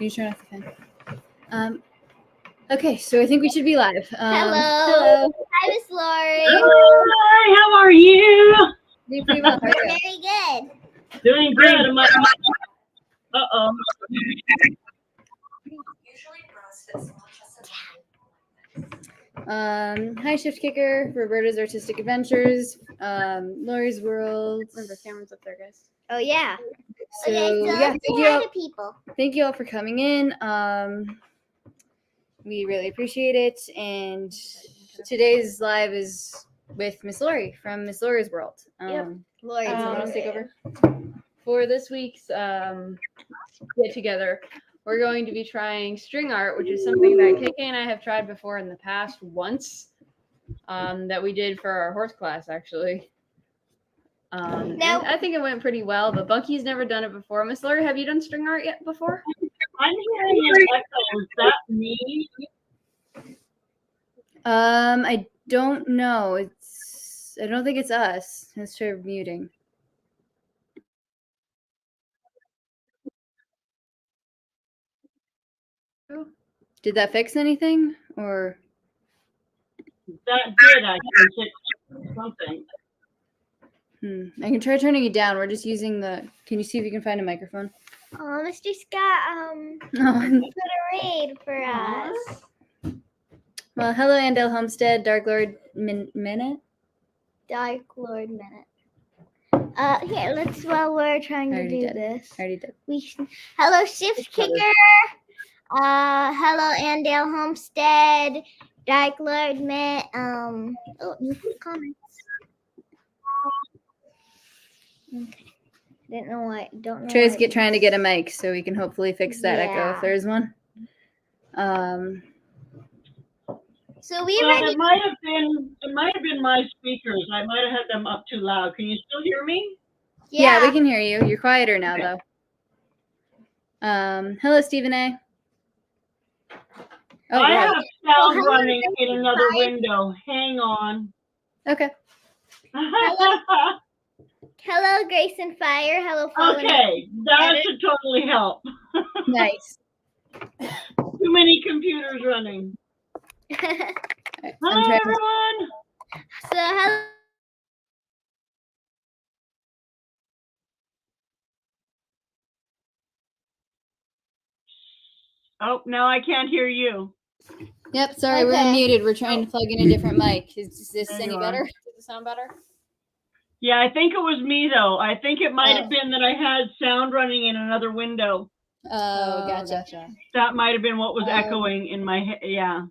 you turn off the fan? Okay, so I think we should be live. Hello. Hi, Miss Lori. Hi, how are you? Doing pretty well. How are you? Very good. Doing good. Uh-oh. Hi, Shift Kicker, Roberta's Artistic Adventures, Lori's World. Remember, Cameron's up there, guys. Oh, yeah. So, yeah, say hi to people. thank you all for coming in. We really appreciate it. And today's live is with Miss Lori from Miss Lori's World. Lori, someone else take over? For this week's get together, we're going to be trying string art, which is something that KK and I have tried before in the past once. That we did for our horse class, actually. Now, I think it went pretty well, but Bunky's never done it before. Miss Lori, have you done string art yet before? I'm hearing an echo. Is that me? I don't know. I don't think it's us. Let's try muting. Did that fix anything? Or That did, I think. It's something. I can try turning it down. We're just using the. Can you see if you can find a microphone? oh, Mr. Scott, put a raid for us. Well, hello, Andale Homestead, Dark Lord Minute. Dark Lord Minute. Here, let's, while we're trying to Already do did. this. I already did. Hello, Shift Kicker. Hello, Andale Homestead. Dark Lord Minute. New comments. Okay. Don't know. Trey's trying to get a mic so we can hopefully fix that echo Yeah. if there's one. So we Well, already. it might have been my speakers. I might have had them up too loud. Can you still hear me? Yeah, we can hear you. You're quieter now, Okay. though. Hello, Stephen A. Oh, I right. have sound hello, running in another Hi. window. Hang on. Okay. Hello, Grace and Fire. Hello, Fallen. Okay, that should totally help. Nice. Too many computers running. All right, I'm Hello, trying to- everyone. So, hello. Oh, now I can't hear you. Yep, sorry, we're Okay. unmuted. We're trying to plug in a different mic. Is this There any you better? are. Does it sound better? Yeah, I think it was me, though. I think it might Oh. have been that I had sound running in another window. Oh, gotcha. That might have been what was echoing in my head. Yeah.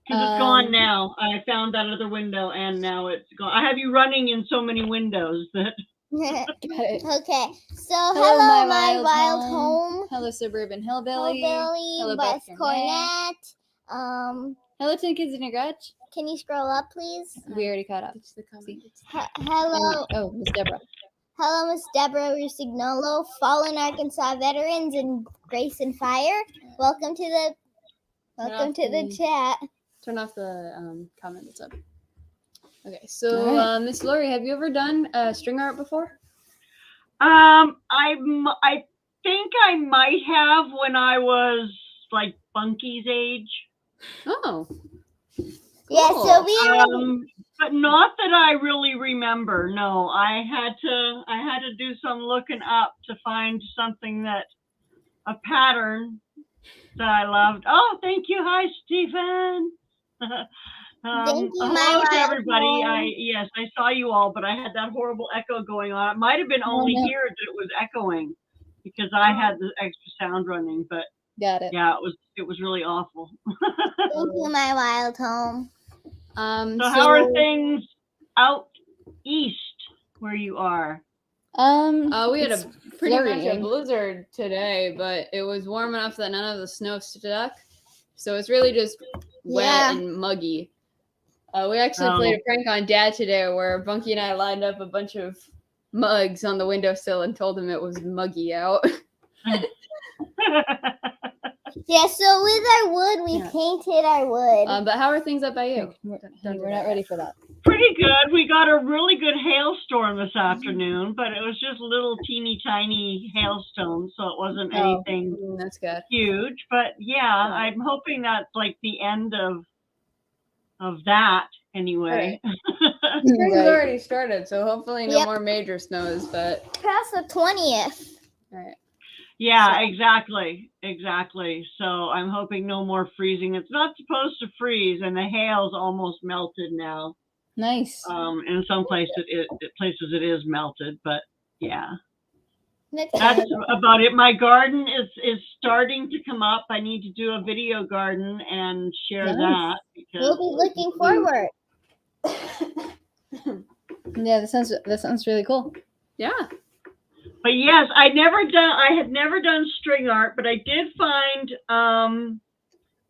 Because it's gone now. I found that other window, and now it's gone. I have you running in so many windows that. Got it. Okay. So, Hello, hello, my my wild wild home. home. Hello, Suburban Hillbilly. Hillbilly, Beth Beth Cornett. Cornett. Hello, 10 Kids in a Garage. Can you scroll up, please? We already caught up. It's the comment. Hello. Oh, Miss Deborah. Hello, Miss Deborah Rusignolo, Fallen Arkansas Veterans, and Grace and Fire. Welcome to the chat. Turn off the comment that's up. Okay, so All right. Miss Lori, have you ever done string art before? I think I might have when I was like Bunky's age. Oh. Yeah, so we But not that I really remember. No, I had to do some looking up to find something a pattern that I loved. Oh, thank you. Hi, Stephen. Thank you, hello my to wild everybody. home. I saw you all, but I had that horrible echo going on. It might have been only no. here that it was echoing because I had the extra sound running. But Got it. yeah, it was really awful. Thank you, my wild home. So how are things out east where you are? We had it's a pretty much a flurrying. blizzard today, but it was warm enough that none of the snow stuck. So it's really just wet Yeah. and muggy. We actually played a prank on Dad today where Bunky and I lined up a bunch of mugs on the windowsill and told him it was muggy out. Yeah, so with our wood, we painted our wood. But how are things up by you? We're not ready for that. Pretty good. We got a really good hailstorm this afternoon, but it was just little teeny tiny hailstones, so it wasn't Oh, anything that's good. huge. But yeah, I'm hoping that's like the end of that anyway. Spring's Right. already started, so hopefully no Yep. more major snows. But Past the 20th. all right. Yeah, exactly. So I'm hoping no more freezing. It's not supposed to freeze, and the hail's almost melted now. Nice. In some places places it is melted, but yeah, That's that's good. about it. My garden is starting to come up. I need to do a video garden and share Nice. that because We'll be looking forward. Yeah, that sounds really cool. Yeah. But yes, I had never done string art, but I did find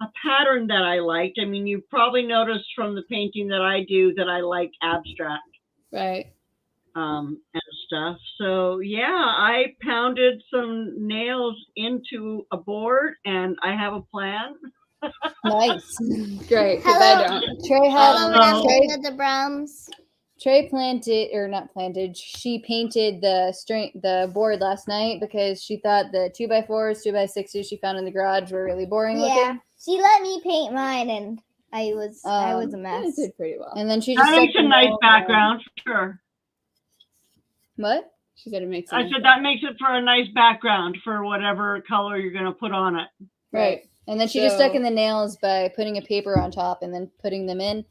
a pattern that I liked. I mean, you probably noticed from the painting that I do that I like abstract Right. and stuff. So yeah, I pounded some nails into a board and I have a plan. Nice. Great. 'Cause Hello. I don't. Trey Hello, had Rambling with the Brums. Trey planted or not planted. She painted the board last night because she thought the 2x4s, 2x6s she found in the garage were really boring Yeah, looking. she let me paint mine, and I was a Yeah, mess. it did pretty well. And then she just That makes stuck a the nice nails background for sure. in. What? She said it makes I sense. said that makes it for a nice background for whatever color you're going to put on it. Right. And then she just stuck So- in the nails by putting a paper on top and then putting them in.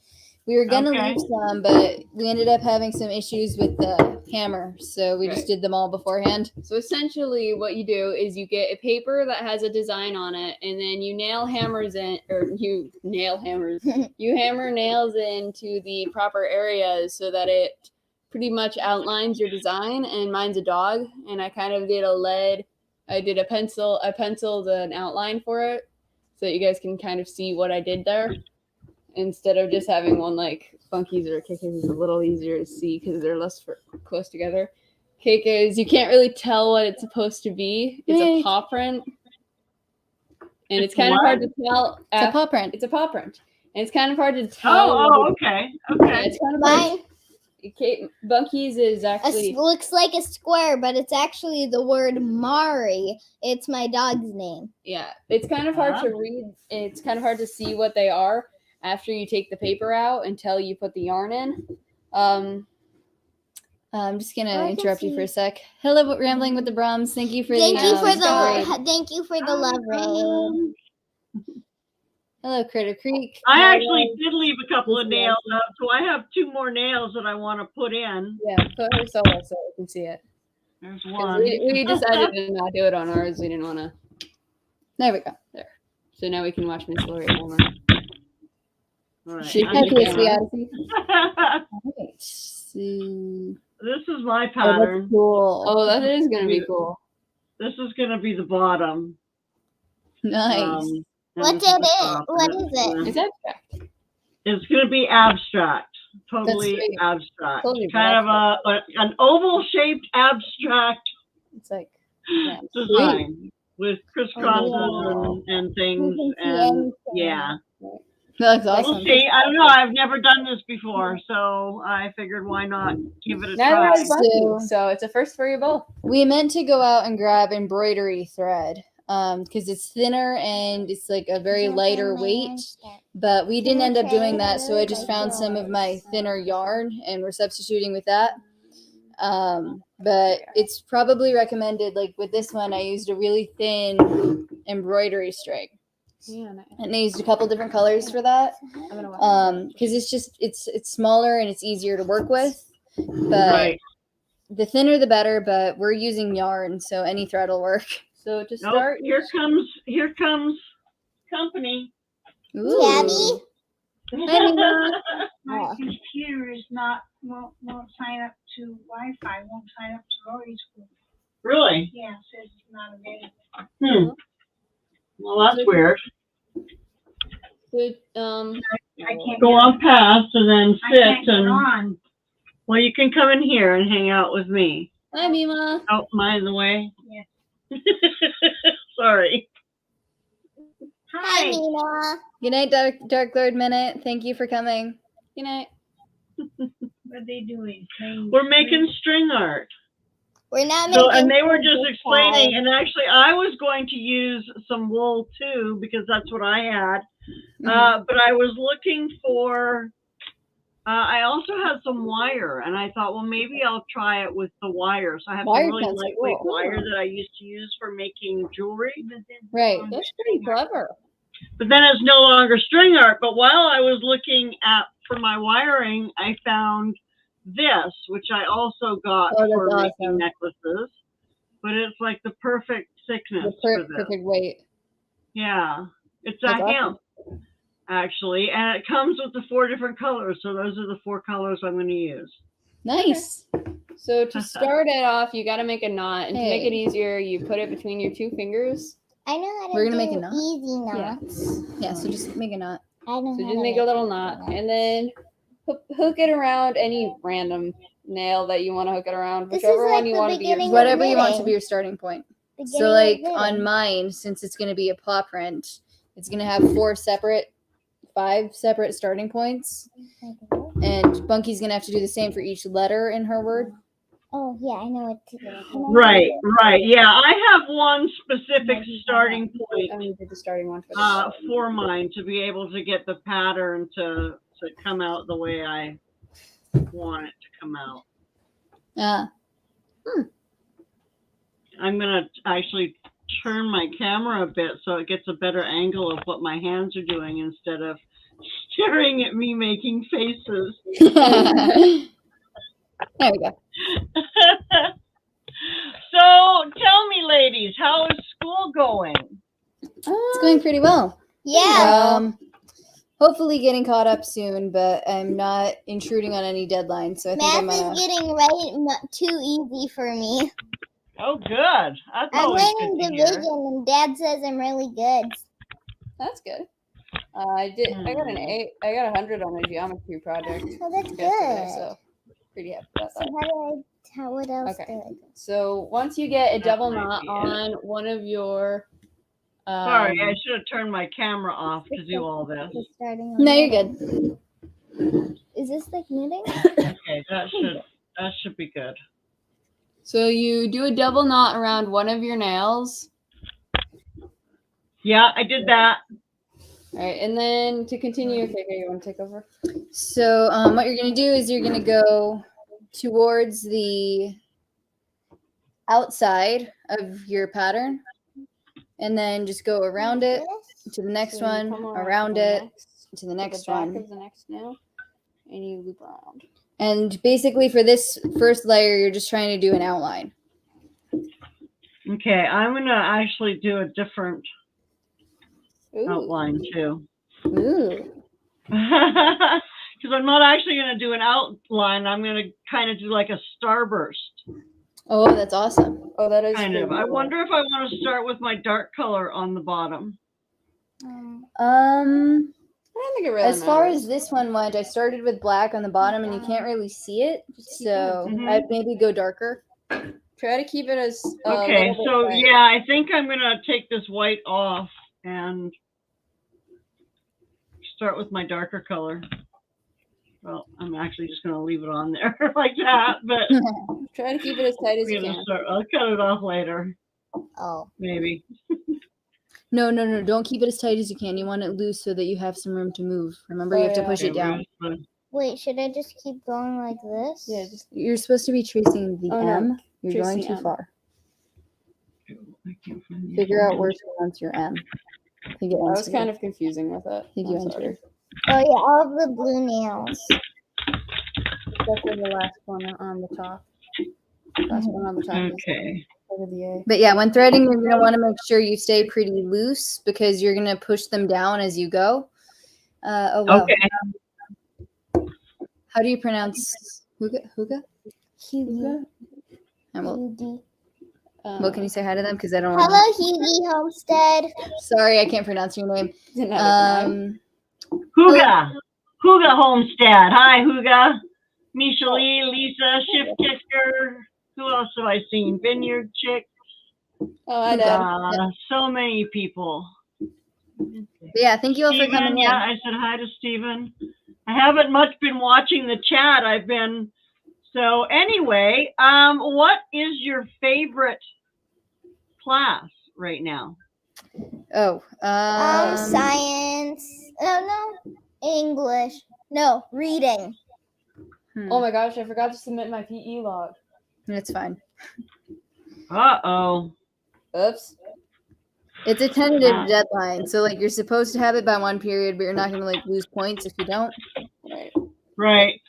We were gonna Okay. leave some, but we ended up having some issues with the hammer, so we just Right. did them all beforehand. So essentially, what you do is you get a paper that has a design on it, and then you you hammer nails into the proper areas so that it pretty much outlines your design. And mine's a dog, and I kind of did I penciled an outline for it so that you guys can kind of see what I did there. Instead of just having one like Funkies or KKs is a little easier to see because they're less close together. KKs, you can't really tell what it's supposed to be. It's a Yeah. paw print. And it's It's kind of what? hard to tell. It's a paw print. It's a paw print. And it's kind of hard to tell. Oh, okay. Yeah, Okay. it's kind of hard. Mine Bunkies is actually looks like a square, but it's actually the word Mari. It's my dog's name. yeah. It's kind of hard to read. It's kind of hard to see what they are after you take the paper out until you put the yarn in. I'm just Oh, I gonna can interrupt you see. for a sec. Hello, Rambling with the Brums. Thank you for Thank you for story. thank you for the love rain. Hello, Critter Creek. I Hello. actually did leave a couple of This is nails up, so I have 2 more nails that I want to put in. Yeah, put her solo so we can see it. There's 'Cause one. we decided to not do it on ours. We didn't want to. There we go. So now we can watch Miss Lori hammer. All right, She I'm has Happy gonna- to see Odyssey. Alright, so- This is my Oh, that's pattern. cool. Oh, that is gonna be cool. This is going to be the bottom. Nice. and What this is did the it? top, What and is it? It's abstract. It's going to be abstract. Totally great. abstract. Totally Kind of an oval shaped abstract It's like design with crisscrosses Oh, and things. You can see And anything. yeah. that looks We'll awesome. see. I don't know. I've never done this before, so I figured why not give it a Neither try. has Bunky, so it's a first for you both. We meant to go out and grab embroidery thread because it's thinner and it's like a very lighter weight, but we didn't end up doing that, so I just found some of my thinner yarn and we're substituting with that. But it's probably recommended, like with this one I used a really thin embroidery string Yeah, nice. and I used a couple different colors for that I'm gonna watch. because it's smaller and it's easier to work with, but Right. the thinner the better, but we're using yarn, so any thread will work. So to Nope, start, here comes company. Ooh. Gabby? Hi, Nina. My computer is won't sign up to Wi-Fi, won't sign up to Rory's group. Really? Yeah, it says it's not available. Well, that's weird. I can't Go get on past and then I can't sit get and on. well, you can come in here and hang out with me. Hi, Mima. Oh, mind the way. Yeah. Sorry. Hi, Hi. Nina. Good night, Dark Lord Minute. Thank you for coming. Good night. they doing? Playing We're making string art. We're not making. So, and they were just this explaining, time. and actually I was going to use some wool too, because that's what I had. But I was looking for, I also had some wire, and I thought, well, maybe I'll try it with the wire. So I have some Wire really sounds lightweight cool. wire that I used to use for making jewelry. Right. That's pretty clever. But then it's no longer string art. But while I was looking for my wiring, I found this, which I also got Oh, that's for awesome. making necklaces. But it's like the perfect thickness The for this. perfect weight. Yeah, it's a That's awesome. hemp, actually, and it comes with the 4 different colors. So those are the 4 colors I'm going to use. Nice. So to start it off, you got to make a knot, and to make it Hey. easier, you put it between your 2 fingers. I know how to We're gonna do make a knot? easy Yeah. knots. Yeah, so just make a knot. I know So how just to make a little knot, and then hook it around any random nail that you want to hook it around, This is whichever like one you the want to be your beginning of Whatever you want to knitting. be your starting point. Beginning So of like knitting. on mine, since it's going to be a paw print, it's going to have 5 separate starting points. And Bunky's going to have to do the same for each letter in her word. Oh yeah, I know what to do. Can I Right, do right. Yeah, I have one specific starting point only did the starting one for the for mine to be able to get the pattern to come out the way I want it to come out. I'm going to actually turn my camera a bit so it gets a better angle of what my hands are doing instead of staring at me making faces. There we go. So tell me, ladies, how is school going? It's going pretty well. Yeah. Hopefully getting caught up soon, but I'm not intruding on any deadlines. So I think I'm Math gonna. is getting too easy for me. Oh, good. That's I'm always learning good to hear. division, and Dad says I'm really good. That's good. I got an 8. I got 100 on my geometry project Oh, that's yesterday, good. so pretty happy about So that. what else Okay. did? So once you get a That double might knot be it. on one of your Sorry, I should have turned my camera off to do all this. Just starting on No, you're knitting. good. Is this like knitting? Okay, that should be good. So you do a double knot around one of your nails. Yeah, I did that. All right, and then to continue, okay, you want to take over? So what you're gonna do is you're gonna go towards the outside of your pattern, and then just go around it to the next So you one, come around to the it next- to the to next the back one. of the next nail, and you loop around. And basically for this first layer, you're just trying to do an outline. Okay, I'm gonna actually do a different Ooh. outline too. Ooh. Because I'm not actually gonna do an outline. I'm gonna kind of do like a starburst. Oh, that's awesome. Oh, that is Kind of. pretty I cool. wonder if I want to start with my dark color on the bottom. I don't think it really As far matters. as this one went, I started with black on the bottom, and you can't really see it. So Mhm. I'd maybe go darker. Try to keep it as Okay, little bit so bright. yeah, I think I'm gonna take this white off and start with my darker color. Well, I'm actually just gonna leave it on there like that, but Try to keep it as tight as you can. I'll cut it off later, Oh. maybe. No. Don't keep it as tight as you can. You want it loose so that you have some room to move. Remember, you Oh, have to yeah. push it down. Wait, should I just keep going like this? Yeah, just You're supposed to be tracing the Oh, no. M. You're Trace going the too M. far. I can't find the Figure other out where to pronounce your M. I think it I was ends kind here. of confusing with it. I think you I'm enter. sorry. Oh yeah, all of the blue nails. Except for the last one on the top. Last one on the top is Okay. part of the A. But yeah, when threading, you're going to want to make sure you stay pretty loose because you're going to push them down as you go. Oh, wow. Okay. How do you pronounce Huga? Hughie. And well, Hughie. what can you say hi to them? Because I don't want Hello, Hughie Homestead. Sorry, I can't pronounce your name. Didn't have it tonight. Huga. Huga Homestead. Hi, Huga. Misha Lee, Lisa, Shift Kicker. Who else have I seen? Vineyard Chick. Oh, I did. So many people. But yeah, thank you all for Steven, coming yeah, in. I said hi to Steven. I haven't much been watching the chat. I've been So anyway, what is your favorite class right now? Oh, Science. Oh no, English. No, reading. Oh my gosh, I forgot to submit my PE log. It's fine. Uh-oh. Oops. It's a tentative deadline, so like you're supposed to have it by one period, but you're not going to like lose points if you don't. Right. Right.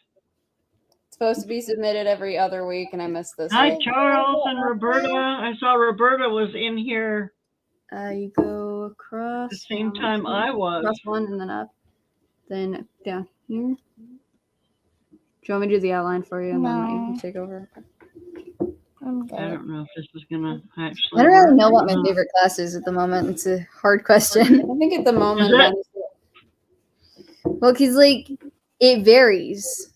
It's supposed to be submitted every other week, and I missed this Hi, week. Charles and Roberta. I saw Roberta was in here You go across. at the same time I was. Across one and then up. Then down here. Do you want me to do the outline for you and then you can No. take over? I'm I good. don't know if this is gonna actually. I don't really work know or what my not. favorite class is at the moment. It's a hard I question. think at the moment, Is it? mine's- Well, because like it varies.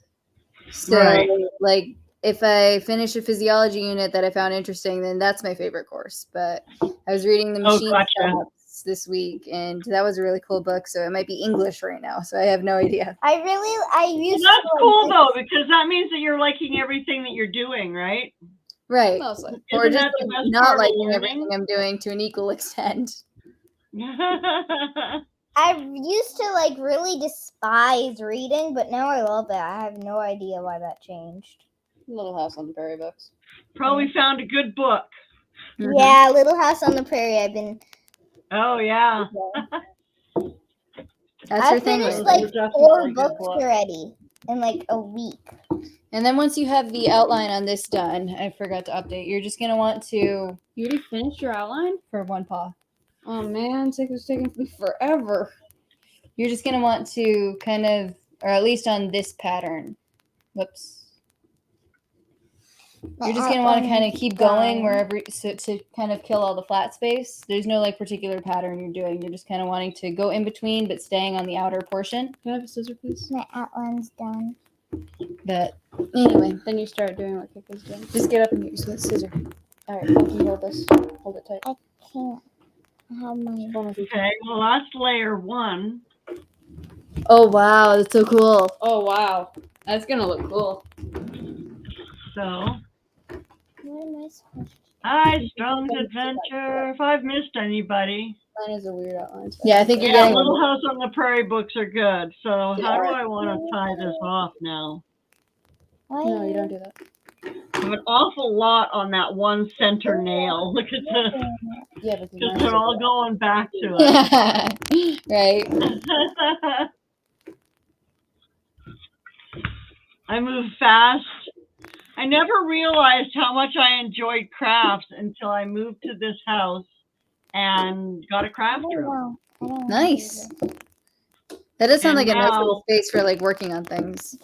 So Right. like if I finish a physiology unit that I found interesting, then that's my favorite course. But I was reading the Oh, machine gotcha. stats this week, and that was a really cool book. So it might be English right now. So I have no idea. I Well, used that's to cool like though, because that means that you're liking everything that you're doing, right? Right. mostly. Or Isn't just that the like, best not part of liking learning? everything I'm doing to an equal extent. I used to like really despise reading, but now I love it. I have no idea why that changed. Little House on the Prairie books. Probably found a good book. Mhm. Yeah, Little House on the Prairie. I've been. Oh yeah. That's your I thing. finished Lily. like Definitely 4 a good books book. already in like a week. And then once you have the outline on this done, I forgot to update. You're just gonna want to You already finished your outline? for one paw. Oh man, it's taking me forever. You're just gonna want to kind of, or at least on this pattern. Whoops. You're just gonna want to kind of keep going wherever, so to kind of kill all the flat space. There's no like particular pattern you're doing. You're just kind of wanting to go in between, but staying on the outer portion. Can I have a scissor, please? My outline's done. But anyway, Then you start doing what Kika's doing. just get up and get your scissor. All right, Funky, hold this. Hold it tight. I can't. I have my. One with each. Okay, well that's layer 1. Oh wow, that's so cool. Oh wow, that's gonna look cool. So, What am I supposed to? hi, Strong's Adventure. If I've missed anybody. Mine is a weird outline. So Yeah, I think you're Yeah, getting. Little House on the Prairie books are good. So how do I want to tie this off now? No, you don't do that. I have an awful lot on that one center nail. Look at this. Yeah, but Because they're all going back to it. Right. I move fast. I never realized how much I enjoyed crafts until I moved to this house and got a craft room. Nice. That does sound And like a nice now- little space for like working on things.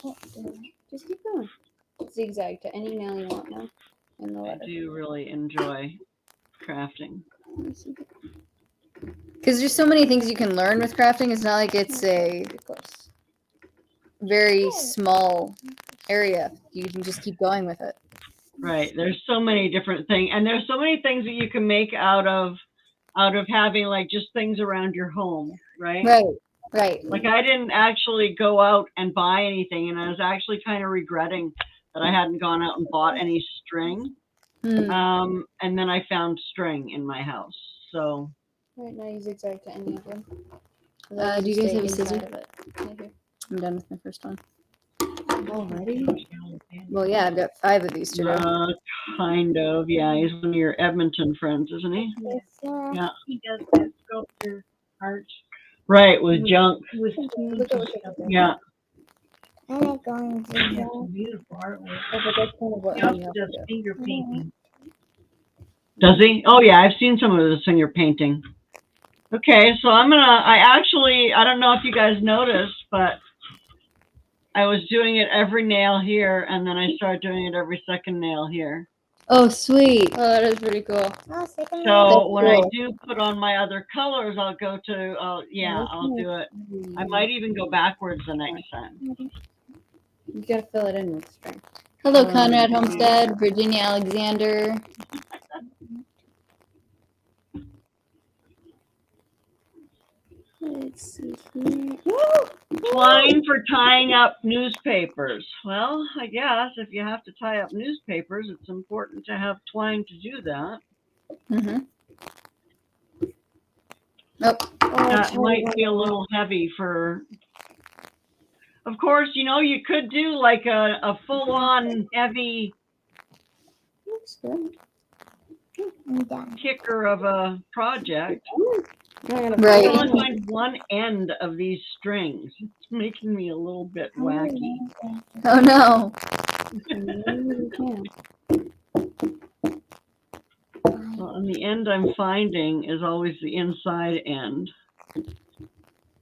Just keep going. Zigzag to any nail you want now. In the I letter. do really enjoy crafting. Because there's so many things you can learn with crafting. It's not like it's a Of course. very small area. You can just keep going with it. Right. There's so many different things, and there's so many things that you can make out of having like just things around your home, right? Right. Right. Like I didn't actually go out and buy anything, and I was actually kind of regretting that I hadn't gone out and bought any string. Hmm. And then I found string in my house. So Right now you zigzag to any of them. Do you guys have a Stay scissor? inside of it. Thank you. I'm done with my first one. Already? Well, yeah, I've got 5 of these to do. kind of, yeah. He's one of your Edmonton friends, isn't he? Yeah. He does that sculpture art Right, with junk. with Look at what you have there. Yeah. I'm not going to. He has some beautiful artwork. Oh, but that's kind of what He you also have does to do. finger painting. Does he? Oh yeah, I've seen some of the singer painting. Okay, so I don't know if you guys noticed, but I was doing it every nail here, and then I started doing it every second nail here. Oh, sweet. Oh, that is pretty cool. Oh, second So when I cool. do put on my other colors, I'll go to, I'll do it. I might even go backwards the next time. You gotta fill it in with string. Hello, Conrad Homestead, Virginia Alexander. let's see here. Twine for tying up newspapers. Well, I guess if you have to tie up newspapers, it's important to have twine to do that. Mm-hmm. Nope. That might be a little heavy for. Of course, you know, you could do like a full-on heavy I'm done. kicker of a project. Right. I only find one end of these strings. It's making me a little bit wacky. Oh no. Well, and the end I'm finding is always the inside end.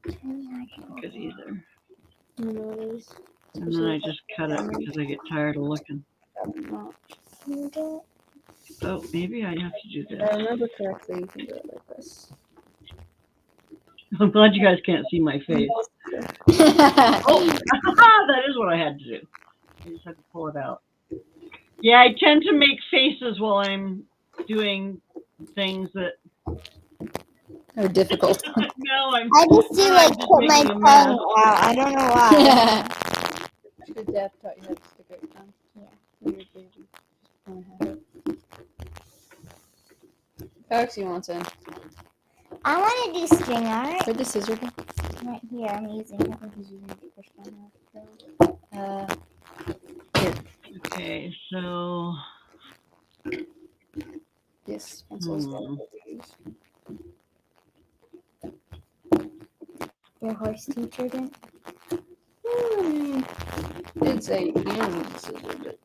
Good either. And then I just cut it because I get tired of looking. Oh, maybe I have to do If I this. remember correctly, you can do it like this. I'm glad you guys can't see my face. Oh, that is what I had to do. I just had to pull it out. Yeah, I tend to make faces while I'm doing things that. They're difficult. No, I'm. I just do like just put my making a tongue mess. out. I don't know why. The deaf taught you how to stick out your tongue. When you're baby. Just wanna have it. Foxy wants in. I want to do string art Where'd the scissor go? right here. I'm using it. Okay, so. Yes, pencils. Your horse teacher did. It's a human scissor, but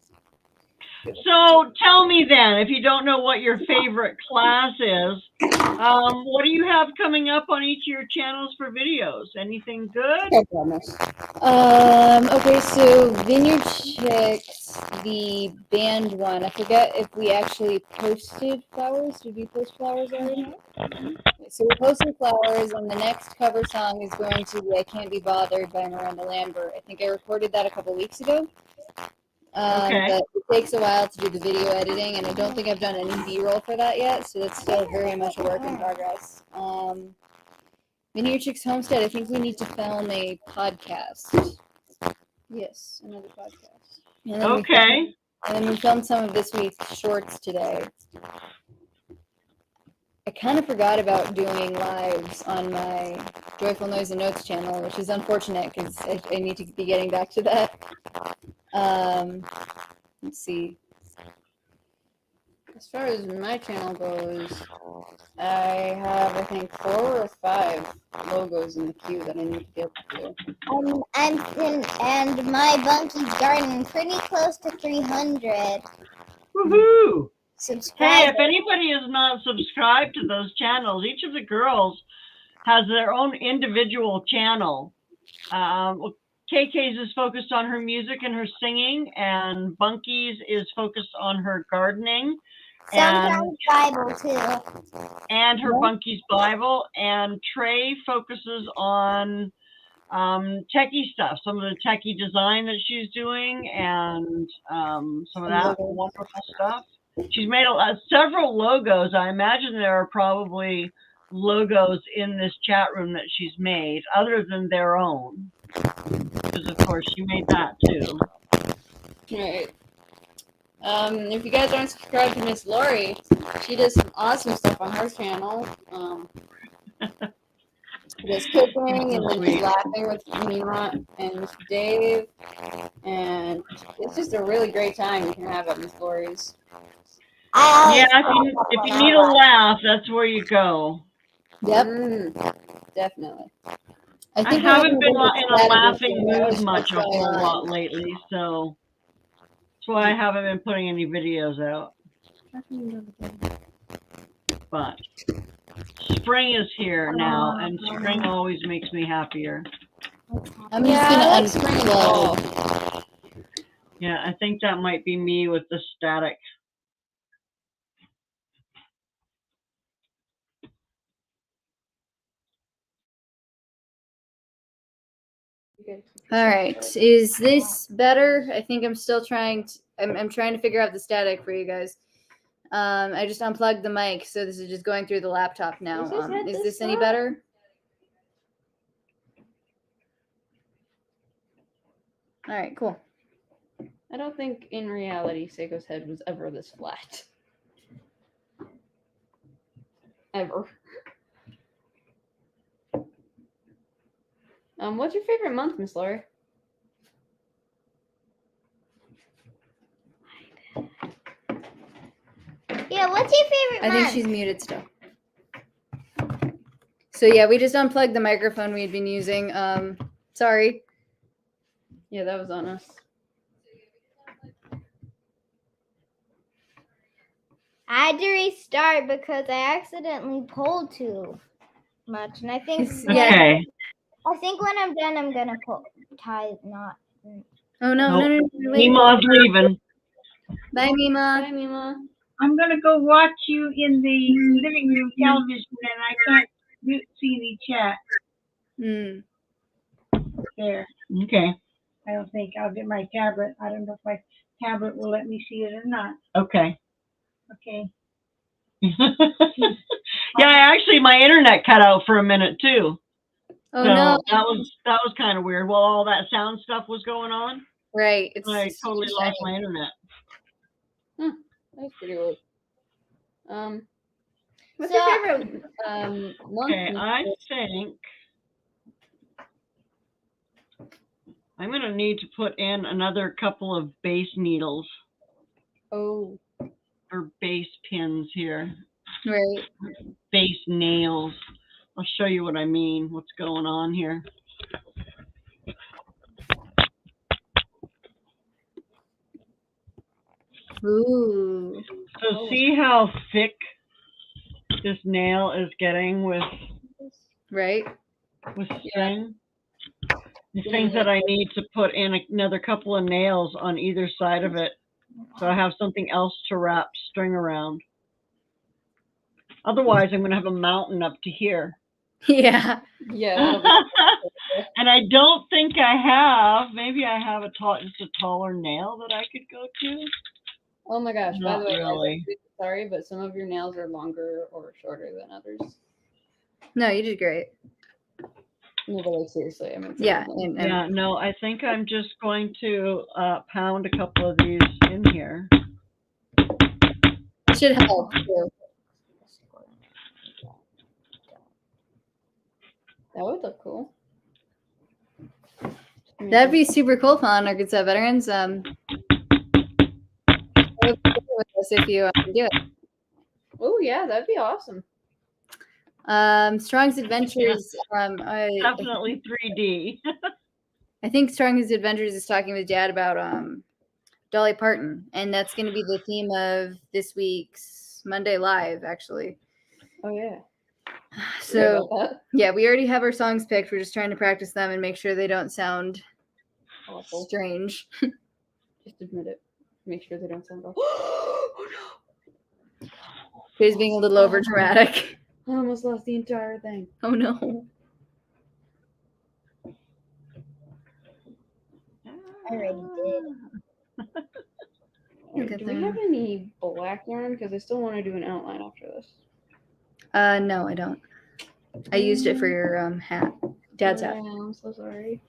So tell me then, if you don't know what your favorite class is, what do you have coming up on each of your channels for videos? Anything good? I promise. Okay, so Vineyard Chicks, the band one. I forget if we actually posted flowers. Did we post flowers already? So we posted flowers, and the next cover song is going to be "I Can't Be Bothered" by Miranda Lambert. I think I recorded that a couple weeks ago. Okay. But it takes a while to do the video editing, and I don't think I've done any B-roll for that yet, so that's still very much a work in progress. Vineyard Chicks Homestead, I think we need to film a podcast. Yes, another podcast. And then Okay. we filmed some of this week's shorts today. I kind of forgot about doing lives on my Joyful Noise and Notes channel, which is unfortunate because I need to be getting back to that. Let's see. As far as my channel goes, I have, I think, 4 or 5 logos in the queue that I need to get to. And my Bunky's Garden pretty close to 300 Woohoo! Hey, subscribers. if anybody is not subscribed to those channels, each of the girls has their own individual channel. KK's is focused on her music and her singing, and Bunky's is focused on her gardening Sometimes Bible too. and her Bunky's Bible. And Trey focuses on techie stuff, some of the techie design that she's doing, and some of that wonderful stuff. She's made several logos. I imagine there are probably logos in this chat room that she's made, other than their own. Because, of course, she made that, too. Right. If you guys aren't subscribed to Miss Lori, she does some awesome stuff on her channel. She does cooking, and then she's laughing with Nima and Mr. Dave. And it's just a really great time you can have at Miss Lori's. Yeah, if you need a laugh, that's where you go. Yep. Definitely. I think haven't been in a Saturday laughing show. mood much a whole lot lately, so that's why I haven't been putting any videos out. But spring is here now, and spring always makes me happier. I'm just gonna like spring and fall. unplug. Yeah, I think that might be me with the static. All right, is this better? I think I'm still trying to. I'm trying to figure out the static for you guys. I just unplugged the mic, so this is just going through the laptop now. Is this any better? All right, cool. I don't think in reality Seiko's head was ever this flat. Ever. What's your favorite month, Miss Lori? Yeah, what's your favorite I month? think she's muted still. So yeah, we just unplugged the microphone we'd been using. Sorry. Yeah, that was on us. I had to restart because I accidentally pulled too much, and I think Yeah. Okay. I think when I'm done, I'm gonna tie a knot. Oh no, Nope. no, no, no, wait. Mima's leaving. Bye, Mima. Hi, Mima. I'm gonna go watch you in the living room television, and I can't see any chat Mm. there. Okay. I don't think I'll get my tablet. I don't know if my tablet will let me see it or not. Okay. Okay. Yeah, actually, my internet cut out for a minute too. Oh So no. that was kind of weird. While all that sound stuff was going on, Right. It's I totally just lost shiny. my internet. That's pretty weird. What's So- your favorite month? Okay, Miss I Lori? think I'm gonna need to put in another couple of base needles Oh, or base pins here. Right. Base nails. I'll show you what I mean, what's going on here. Ooh. So see how thick this nail is getting with Right. string? The things that I need to put in another couple of nails on either side of it, so I have something else to wrap string around. Otherwise, I'm going to have a mountain up to here. Yeah. yeah. that'll be- And I don't think I have. Maybe I have just a taller nail that I could go to. Oh my gosh! By Not the way, guys, really. I'm really sorry, but some of your nails are longer or shorter than others. No, you did great. No, but like seriously, I mean. Yeah. And Yeah, no, I think I'm just going to pound a couple of these in here. it should help too. That would look cool. That'd be super cool for Arkansas veterans. With us if you do it. Oh yeah, that'd be awesome. Strong's Adventures. Definitely 3D. I think Strong's Adventures is talking with Dad about Dolly Parton, and that's going to be the theme of this week's Monday Live, actually. Oh yeah. So About that. yeah, we already have our songs picked. We're just trying to practice them and make sure they don't sound Awful. strange. Just admit it. Make sure they don't sound awful. Oh no! He's being a little over dramatic. I almost lost the entire thing. Oh no. I already did. Look at Do we that. have any black yarn? Because I still want to do an outline after this. No, I don't. I used it for your hat. Dad's hat. Yeah, I'm so sorry.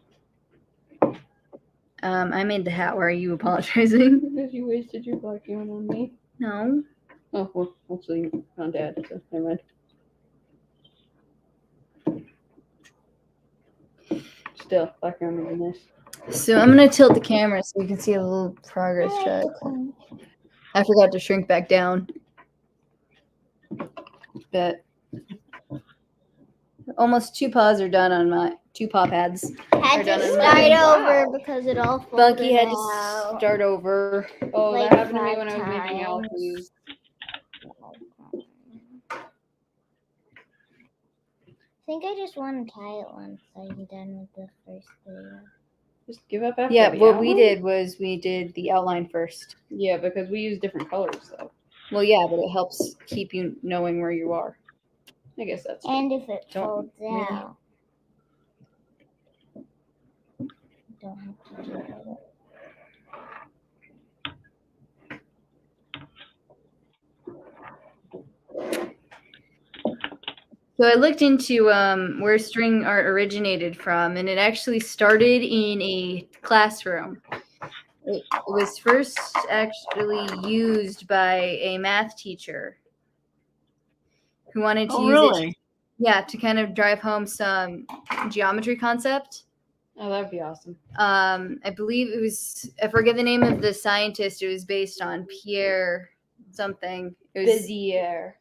I made the hat. Why are you apologizing? Because you wasted your black yarn on me. No. Oh, well, actually, on Dad, so never mind. Still, black yarn would be nice. So I'm gonna tilt the camera so you can see a little progress check. I forgot to shrink back down. But almost 2 paws are done on my 2 paw pads. Had We're to done in start Monday. over because it all folded Bunky had to out. start over. Oh, Like that happened to me 5 when I was making times. algae. I think I just want to tie it once I'm done with the first video. Just give up after Yeah, the what we outline? did was we did the outline first. Yeah, because we use different colors, though. Well, yeah, but it helps keep you knowing where you are. I guess that's And if it Don't- folds out. Don't have to do it. So I looked into where string art originated from, and it actually started in a classroom. It was first actually used by a math teacher who wanted to Oh, use it, really? to kind of drive home some geometry concept. Oh, that'd be awesome. I believe it was, I forget the name of the scientist it was based on, Pierre something. It was Bezier.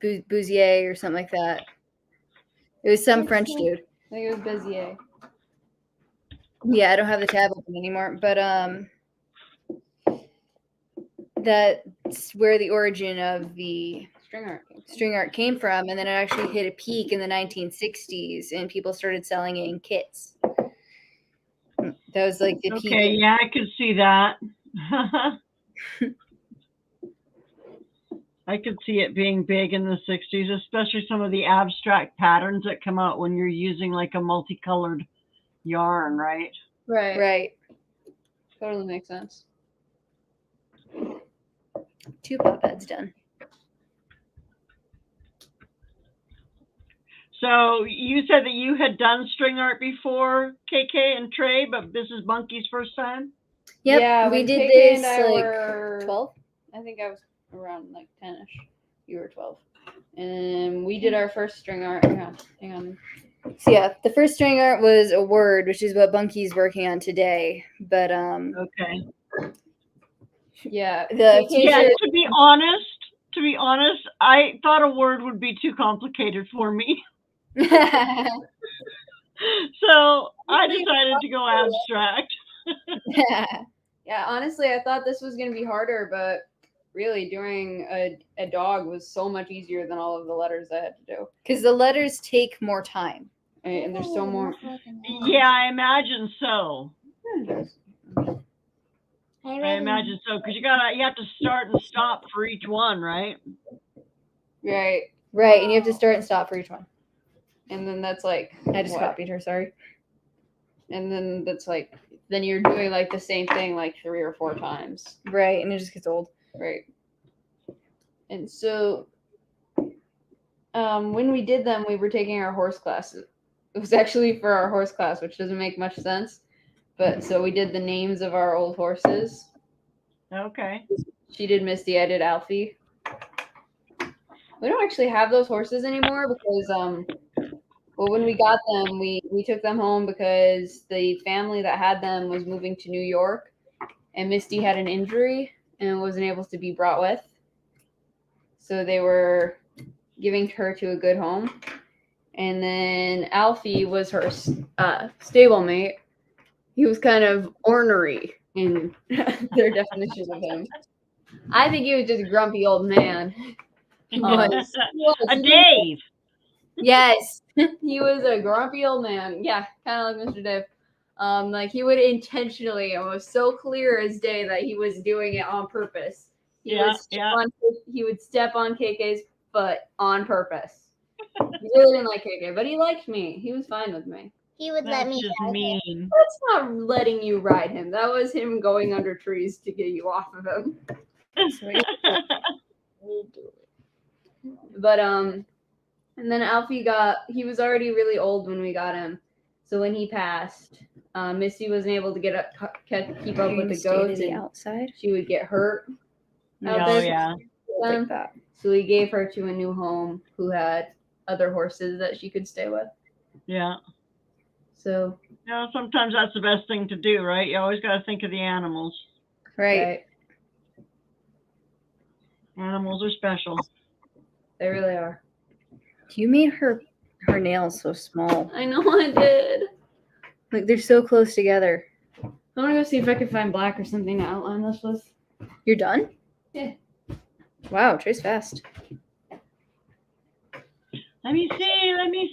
Bouzier or something like that. It was some French dude. I think it was Bezier. Yeah, I don't have the tab open anymore, but that's where the origin of the String art. came from. string art came from, and then it actually hit a peak in the 1960s, and people started selling it in kits. That was like the peak. Okay, yeah, I could see that. I could see it being big in the 60s, especially some of the abstract patterns that come out when you're using like a multicolored yarn, right? Right. Right. Totally makes sense. 2 pop heads done. So you said that you had done string art before, KK and Trey, but this is Bunky's first time? Yep, Yeah, we when did KK this and I like were 12. I think I was around like 10ish. You were 12. And we did our first string art. Hang on. So yeah, the first string art was a word, which is what Bunky's working on today. But Okay. Yeah. The Yeah, teacher, to be honest, I thought a word would be too complicated for me. So I decided to go abstract. Yeah, honestly, I thought this was going to be harder, but really doing a dog was so much easier than all of the letters I had to do. because the letters take more time. And there's so more. Yeah, I imagine so. I I imagine so, because you have to start and stop for each one, right? Right. Right, and you have to start and stop for each one. And then that's like. I just what? copied her, sorry. And then that's like. Then you're doing like the same thing like 3 or 4 times. Right, and it just gets old. Right. And so when we did them, we were taking our horse classes. It was actually for our horse class, which doesn't make much sense. But so we did the names of our old horses. Okay. She did Misty, I did Alfie. We don't actually have those horses anymore because well, when we got them, we took them home because the family that had them was moving to New York, and Misty had an injury and wasn't able to be brought with. So they were giving her to a good home. And then Alfie was her stablemate. He was kind of ornery in their definition of him. I think he was just a grumpy old man. He was. A Dave. Yes. He was a grumpy old man. Yeah, kind of like Mr. Dave. Like he would intentionally, it was so clear as day that he was doing it on purpose. He would step on KK's foot on purpose. He really didn't like KK, but he liked me. He was fine with me. He would let That's me just ride him. mean. That's not letting you ride him. That was him going under trees to get you off of him. But and then Alfie he was already really old when we got him. So when he passed, Misty wasn't able to keep up with the goats, and outside. she would get hurt out Oh, there. yeah. Like that. So we gave her to a new home who had other horses that she could stay with. Yeah. So Sometimes that's the best thing to do, right? You always got to think of the animals. Right. Animals are special. They really are. You made her nails so small. I know I did. Like they're so close together. I want to go see if I can find black or something to outline this with. You're done? Yeah. Wow, Trey's fast. Let me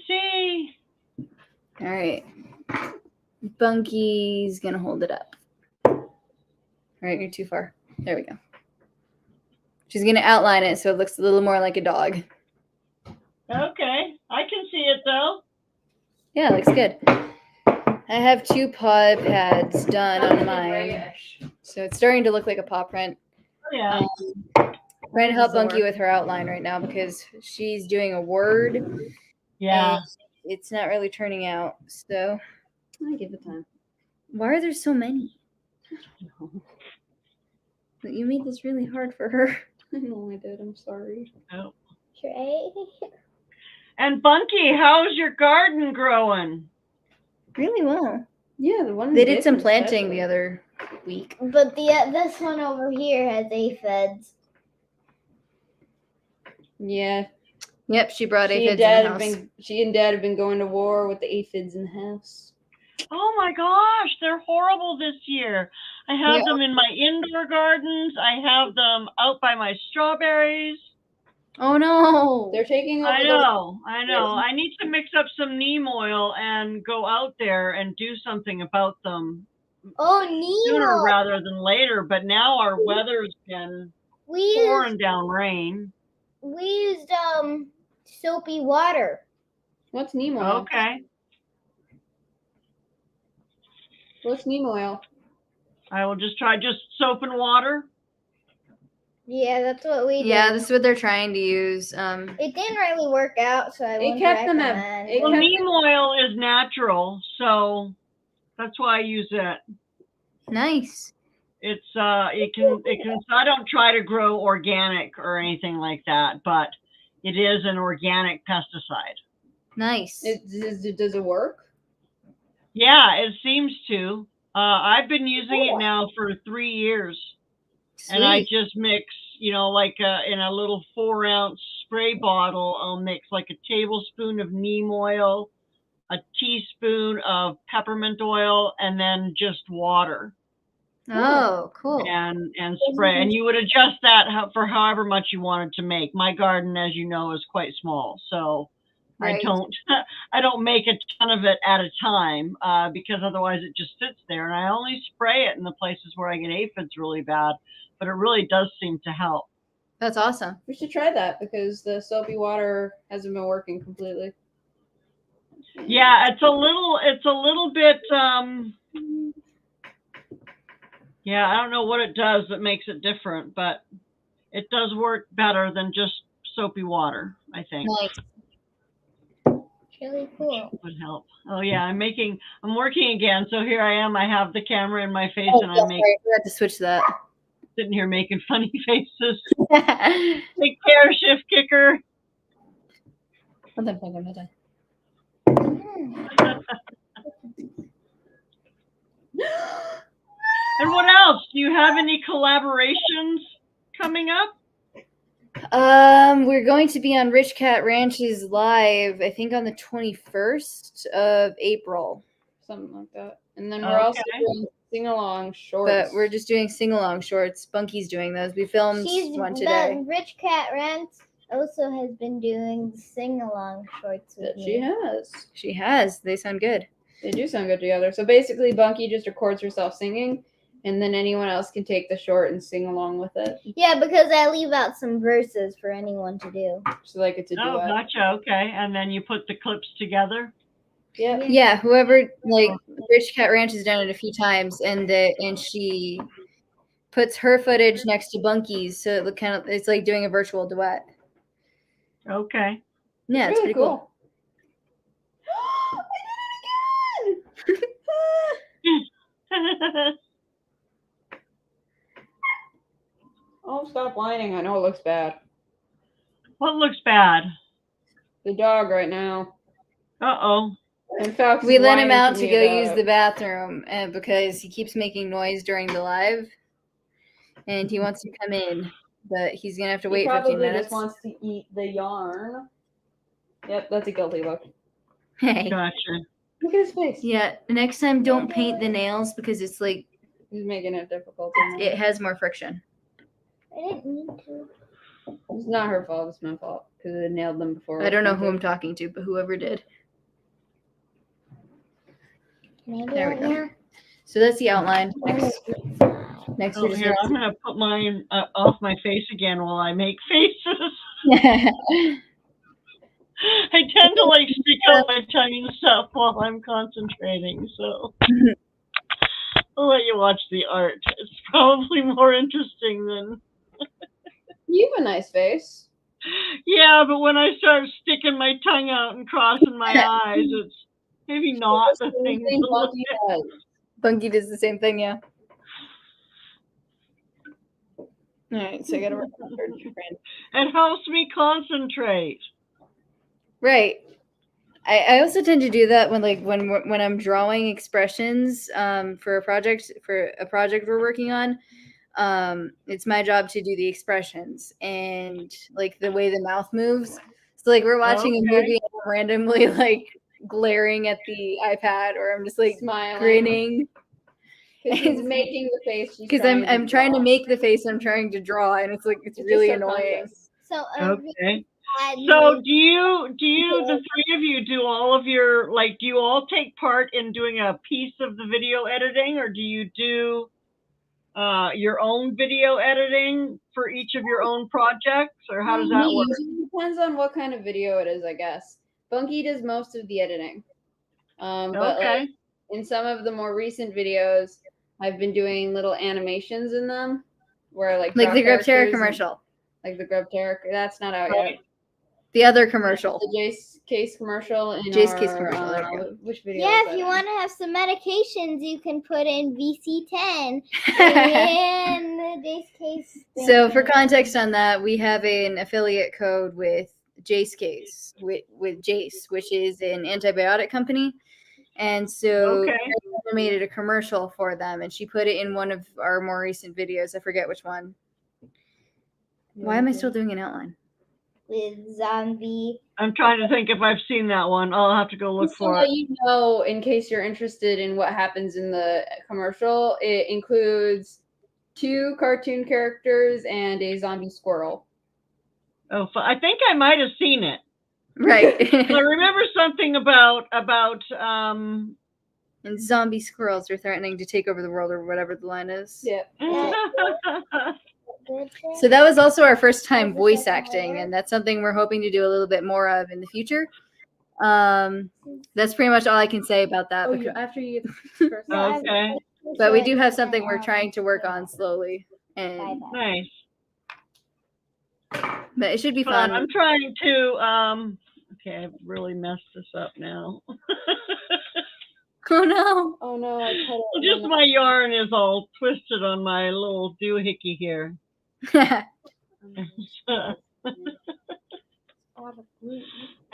see. All right. Bunky's gonna hold it up. All right, you're too far. There we go. She's gonna outline it so it looks a little more like a dog. Okay. I can see it, though. Yeah, it looks good. I have 2 paw pads done on mine. Grayish. So it's starting to look like a paw print. Oh, yeah. Trying to help Bizarre. Bunky with her outline right now because she's doing a word. Yeah. And it's not really turning out. So I give it time. why are there so many? You made this really hard for her. I know I did. I'm sorry. Oh. Trey. And Bunky, how's your garden growing? Really well. Yeah, the one in They the did some basement planting the especially. other week. But this one over here has aphids. Yeah, Yep, she brought she and aphids in Dad the have house. been going to war with the aphids in the house. Oh my gosh, they're horrible this year. I have Yeah. them in my indoor gardens. I have them out by my strawberries. Oh no. They're taking over I the. know. I need to mix up some neem oil and go out there and do something about them Oh, sooner Nemo. rather than later. But now our weather's been We pouring used down rain. soapy water. What's neem oil? Okay. What's neem oil? I will just try just soap and water. Yeah, that's what we did. Yeah, this is what they're trying to use. It didn't really work out, so I It wouldn't kept them at- recommend. it Well, kept- neem oil is natural, so that's why I use it. Nice. It can. I don't try to grow organic or anything like that, but it is an organic pesticide. Nice. Does it work? Yeah, it seems to. I've been using it now for 3 years, and I Sweet. just mix, like in a little 4-ounce spray bottle, I'll mix like a tablespoon of neem oil, a teaspoon of peppermint oil, and then just water. Oh, cool. And spray, and you would adjust that for however much you wanted to make. My garden, as you know, is quite small, so Right. I don't make a ton of it at a time because otherwise it just sits there. And I only spray it in the places where I get aphids really bad, but it really does seem to help. That's awesome. We should try that because the soapy water hasn't been working completely. Yeah, it's a little bit. Yeah, I don't know what it does that makes it different, but it does work better than just soapy water, I think. Nice. Really cool. Would help. Oh yeah, I'm working again. So here I am. I have the camera in my face, Oh, and yeah, I'm sorry, I forgot to switch that. sitting here making funny faces. Take care, shift kicker. Hold on. And what else? Do you have any collaborations coming up? We're going to be on Rich Cat Ranch's live, I think on the 21st of April. Something like that. And then we're also Okay. doing sing-along shorts. But we're just doing sing-along shorts. Bunky's doing those. We filmed one today. But Rich Cat Ranch also has been doing sing-along shorts with that she me. has. She has. They sound good. They do sound good together. So basically, Bunky just records herself singing, and then anyone else can take the short and sing along with it. Yeah, because I leave out some verses for anyone to do. So like it's a Oh, duet. gotcha. Okay. And then you put the clips together. Yeah. Yeah, whoever, like, Rich Cat Ranch has done it a few times, and she puts her footage next to Bunky's, so it's like doing a virtual duet. Okay. Yeah, it's really pretty cool. Oh, stop whining. I know it looks bad. What looks bad? The dog right now. Uh-oh. In fact, We let him out to go use the bathroom because he keeps making noise during the live, and he wants to come in, but he's gonna have to wait 15 probably minutes. just wants to eat the yarn. Yep, that's a guilty look. Hey. Gotcha. Look at his face. Yeah, next time don't paint the nails because it's like He's making it difficult. it has more friction. I didn't mean to. It's not her fault. It's my fault because I nailed them before. I don't know who I'm talking to, but whoever did. Can I do There we it go. now? So that's the outline. Next Oh, we're just here, I'm going to put mine off my face again while I make faces. gonna- I tend to like stick out my tongue and stuff while I'm concentrating, so I'll let you watch the art. It's probably more interesting than You have a nice face. Yeah, but when I start sticking my tongue out and crossing my eyes, it's maybe not the thing to look Bunky at. does. Bunky does the same thing, yeah. All right, so I gotta work on third friend. It helps me concentrate. Right. I also tend to do that when I'm drawing expressions for a project we're working on. It's my job to do the expressions and like the way the mouth moves. So like we're watching a movie and I'm randomly like glaring at the iPad, or I'm just like Smiling. grinning He's making the face. because I'm trying to make the face I'm trying to draw, and it's like it's really annoying. So, Okay. So do you the three of you do all of your do you all take part in doing a piece of the video editing, or do you do your own video editing for each of your own projects, or how does that work? It depends on what kind of video it is, I guess. Bunky does most of the editing. But like, in some of the more recent videos, I've been doing little animations in them where like the drop Grubterra characters commercial. like the Grubterra. That's not out yet. The other commercial. The Jace Case commercial. In Jace our, Case commercial. There we go. Which video? yeah, is if that you in? want to have some medications, you can put in VC10 and the Jace Case. So for context on that, we have an affiliate code with Jace Case, with Jace, which is an antibiotic company. And so I animated a commercial for them, and she put it in one of our more recent videos. I forget which one. Why am I still doing an outline? With zombie. I'm trying to think if I've seen that one. I'll have to go look Just to for let it. you know, in case you're interested in what happens in the commercial, it includes 2 cartoon characters and a zombie squirrel. Oh, I think I might have seen it. Right. I remember something about and zombie squirrels are threatening to take over the world, or whatever the line is. Yeah. So that was also our first time voice acting, and that's something we're hoping to do a little bit more of in the future. That's pretty much all I can say about that. After you get the first Okay. But we do have something we're trying to work on slowly, and Nice. but it should be Fun. fun. I'm trying to okay, I've really messed this up now. Oh no. Oh no, I cut it. Just my yarn is all twisted on my little doohickey here. I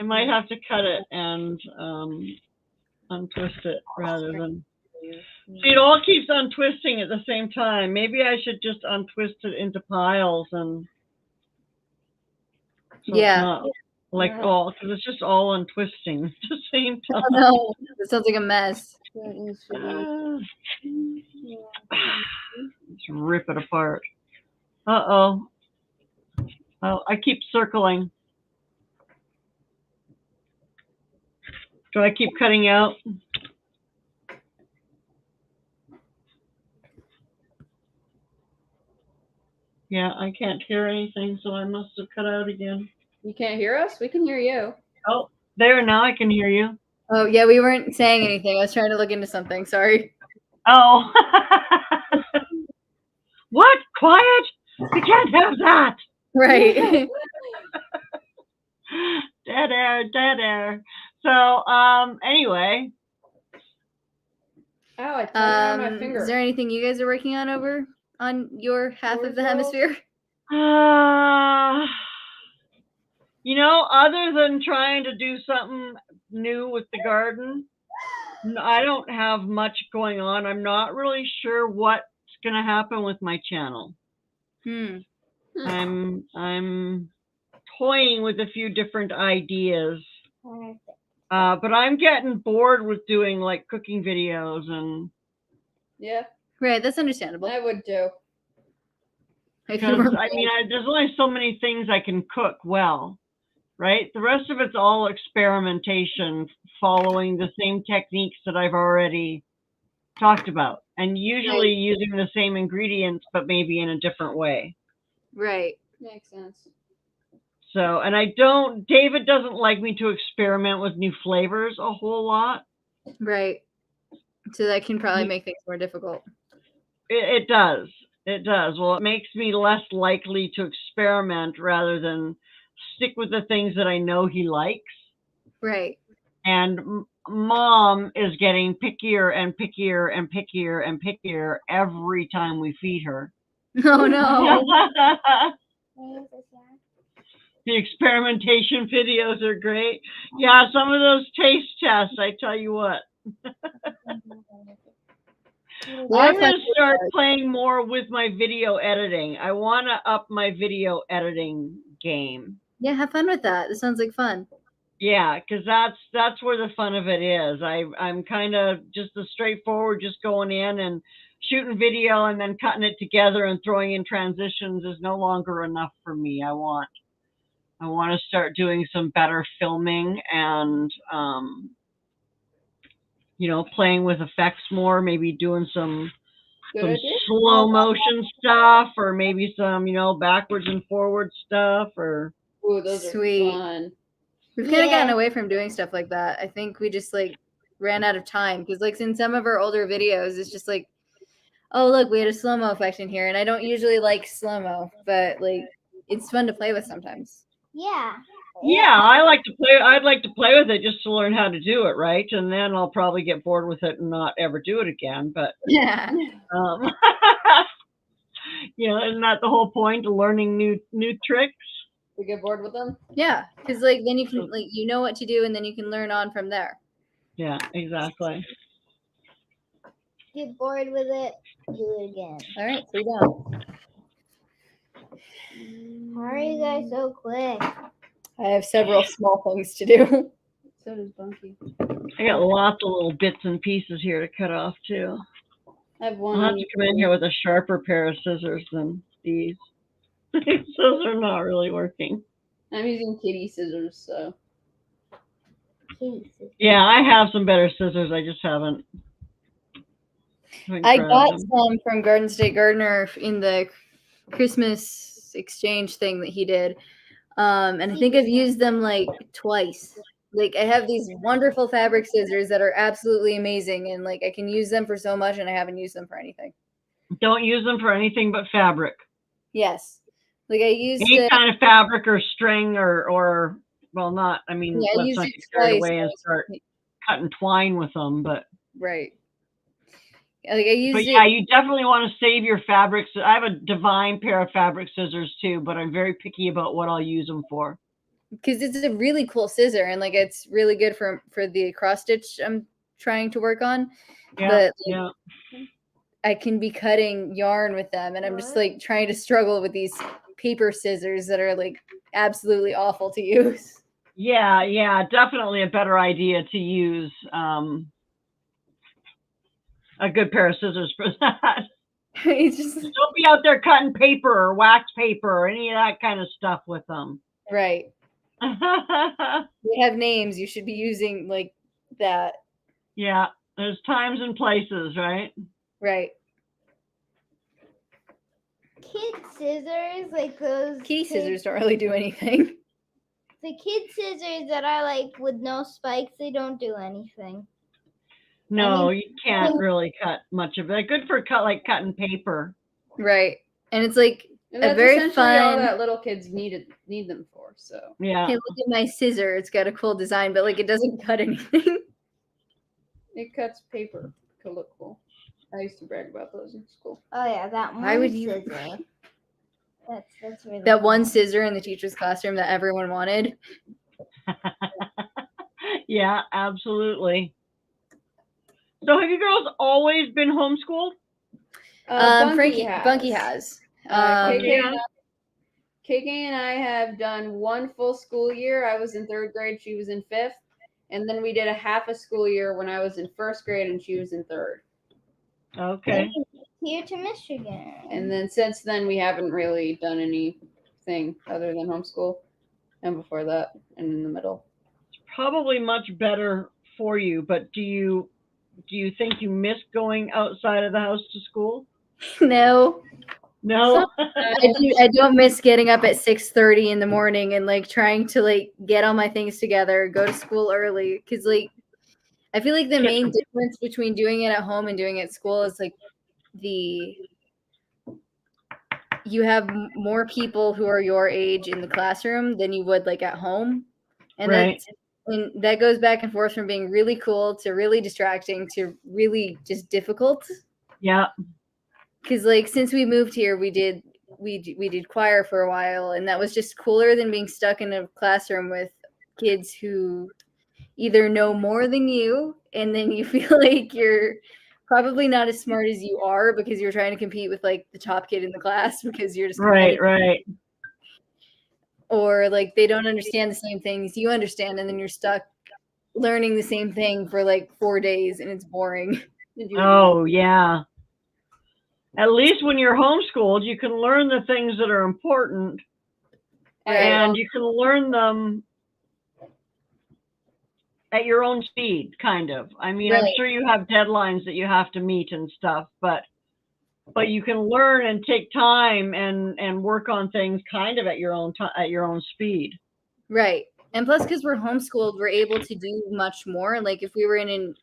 might have to cut it and untwist it rather than. See, it all keeps untwisting at the same time. Maybe I should just untwist it into piles and. So Yeah. It's not like all, because it's just all untwisting at the same Oh time. no, it sounds like a mess. Let's rip it apart. Uh-oh. Oh, I keep circling. Do I keep cutting out? Yeah, I can't hear anything, so I must have cut out again. You can't hear us? We can hear you. Oh, there, now I can hear you. Oh yeah, we weren't saying anything. I was trying to look into something. Sorry. Oh. What? Quiet? We can't have that. Right. Dead air, dead air. So, anyway. Ow, I turned on my finger. Is there anything you guys are working on over on your half of the hemisphere? You know, other than trying to do something new with the garden, I don't have much going on. I'm not really sure what's going to happen with my channel. I'm toying with a few different ideas. But I'm getting bored with doing like cooking videos and. Yeah. Right, that's understandable. I would too. Because, I mean, there's only so many things I can cook well, right? The rest of it's all experimentation, following the same techniques that I've already talked about, and usually using the same ingredients, but maybe in a different way. Right. Makes sense. So, and David doesn't like me to experiment with new flavors a whole lot. Right. So that can probably make things more difficult. It does. It does. Well, it makes me less likely to experiment rather than stick with the things that I know he likes. Right. And mom is getting pickier and pickier and pickier and pickier every time we feed her. Oh no. The experimentation videos are great. Yeah, some of those taste tests, I tell you what. I'm going to start playing more with my video editing. I want to up my video editing game. Yeah, have fun with that. This sounds like fun. Yeah, because that's where the fun of it is. I'm kind of just a straightforward, just going in and shooting video and then cutting it together and throwing in transitions is no longer enough for me. I want to start doing some better filming and playing with effects more, maybe doing some slow motion stuff, or maybe some, backwards and forward stuff, or Ooh, those Sweet. are fun. We've kind of gotten away from doing stuff like that. I think we just like ran out of time because like in some of our older videos, it's just like, oh look, we had a slow-mo effect in here, and I don't usually like slow-mo, but like it's fun to play with sometimes. Yeah. Yeah, I'd like to play with it just to learn how to do it, right? And then I'll probably get bored with it and not ever do it again. But Yeah. Isn't that the whole point of learning new tricks? We get bored with them? Yeah, because like then you can like what to do, and then you can learn on from there. Yeah, exactly. Get bored with it, do it again. All right, 3 down. How are you guys so quick? I have several small things to do. So does Bunky. I got lots of little bits and pieces here to cut off too. I have one. I'll have to come in here with a sharper pair of scissors than these. Those are not really working. I'm using kitty scissors, so. Yeah, I have some better scissors. I just haven't I grabbed got them. some from Garden State Gardener in the Christmas exchange thing that he did. And I think I've used them like twice. Like I have these wonderful fabric scissors that are absolutely amazing, and like I can use them for so much, and I haven't used them for anything. Don't use them for anything but fabric. Yes. Like I used Any it. kind of fabric or string or well, not. I mean, Yeah, I let's used not it get carried twice. away and start cutting twine with them. But Right. Like I used but it. yeah, you definitely want to save your fabrics. I have a divine pair of fabric scissors too, but I'm very picky about what I'll use them for. Because it's a really cool scissor, and like it's really good for the cross stitch I'm trying to work on. Yeah, But like, yeah. I can be cutting yarn with them, and I'm just like trying to struggle with these paper scissors that are like absolutely awful to use. Yeah, definitely a better idea to use a good pair of scissors for that. It's just Don't be out there cutting paper or wax paper or any of that kind of stuff with them. right. They have names. You should be using like that. Yeah, there's times and places, right? Right. Kid scissors, like those. Kitty scissors don't really do anything. The kid scissors that are like with no spikes, they don't do anything. No, you can't really cut much of it. They're good for cutting paper. Right. And it's like And a that's very essentially all fun. that little kids need them for. So Yeah. Hey, look at my scissor. It's got a cool design, but like it doesn't cut anything. it cuts paper to look cool. I used to brag about those in school. Oh yeah, that one Why would you- scissor. That's really That cool. one scissor in the teacher's classroom that everyone wanted. Yeah, absolutely. So have you girls always been homeschooled? Bunky has. KK and I have done one full school year. I was in 3rd grade, she was in 5th. And then we did a half a school year when I was in 1st grade and she was in 3rd. Okay. Here to Michigan. And then since then, we haven't really done anything other than homeschool. And before that, and in the middle. Probably much better for you, but do you think you miss going outside of the house to school? No. No. I don't miss getting up at 6:30 in the morning and like trying to like get all my things together, go to school early. Cause like I feel like the main difference between doing it at home and doing it at school is like the you have more people who are your age in the classroom than you would like at home. And Right. that goes back and forth from being really cool to really distracting to really just difficult. Yeah. Because like since we moved here, we did choir for a while, and that was just cooler than being stuck in a classroom with kids who either know more than you, and then you feel like you're probably not as smart as you are because you're trying to compete with like the top kid in the class because you're just Right. competitive. Right. Or like they don't understand the same things you understand, and then you're stuck learning the same thing for like 4 days, and it's boring. Oh, yeah. At least when you're homeschooled, you can learn the things that are important, and you can learn them at your own speed, kind of. I mean, I'm Right. sure you have deadlines that you have to meet and stuff, but you can learn and take time and work on things kind of at your own speed. Right. And plus, because we're homeschooled, we're able to do much more. Like if we were in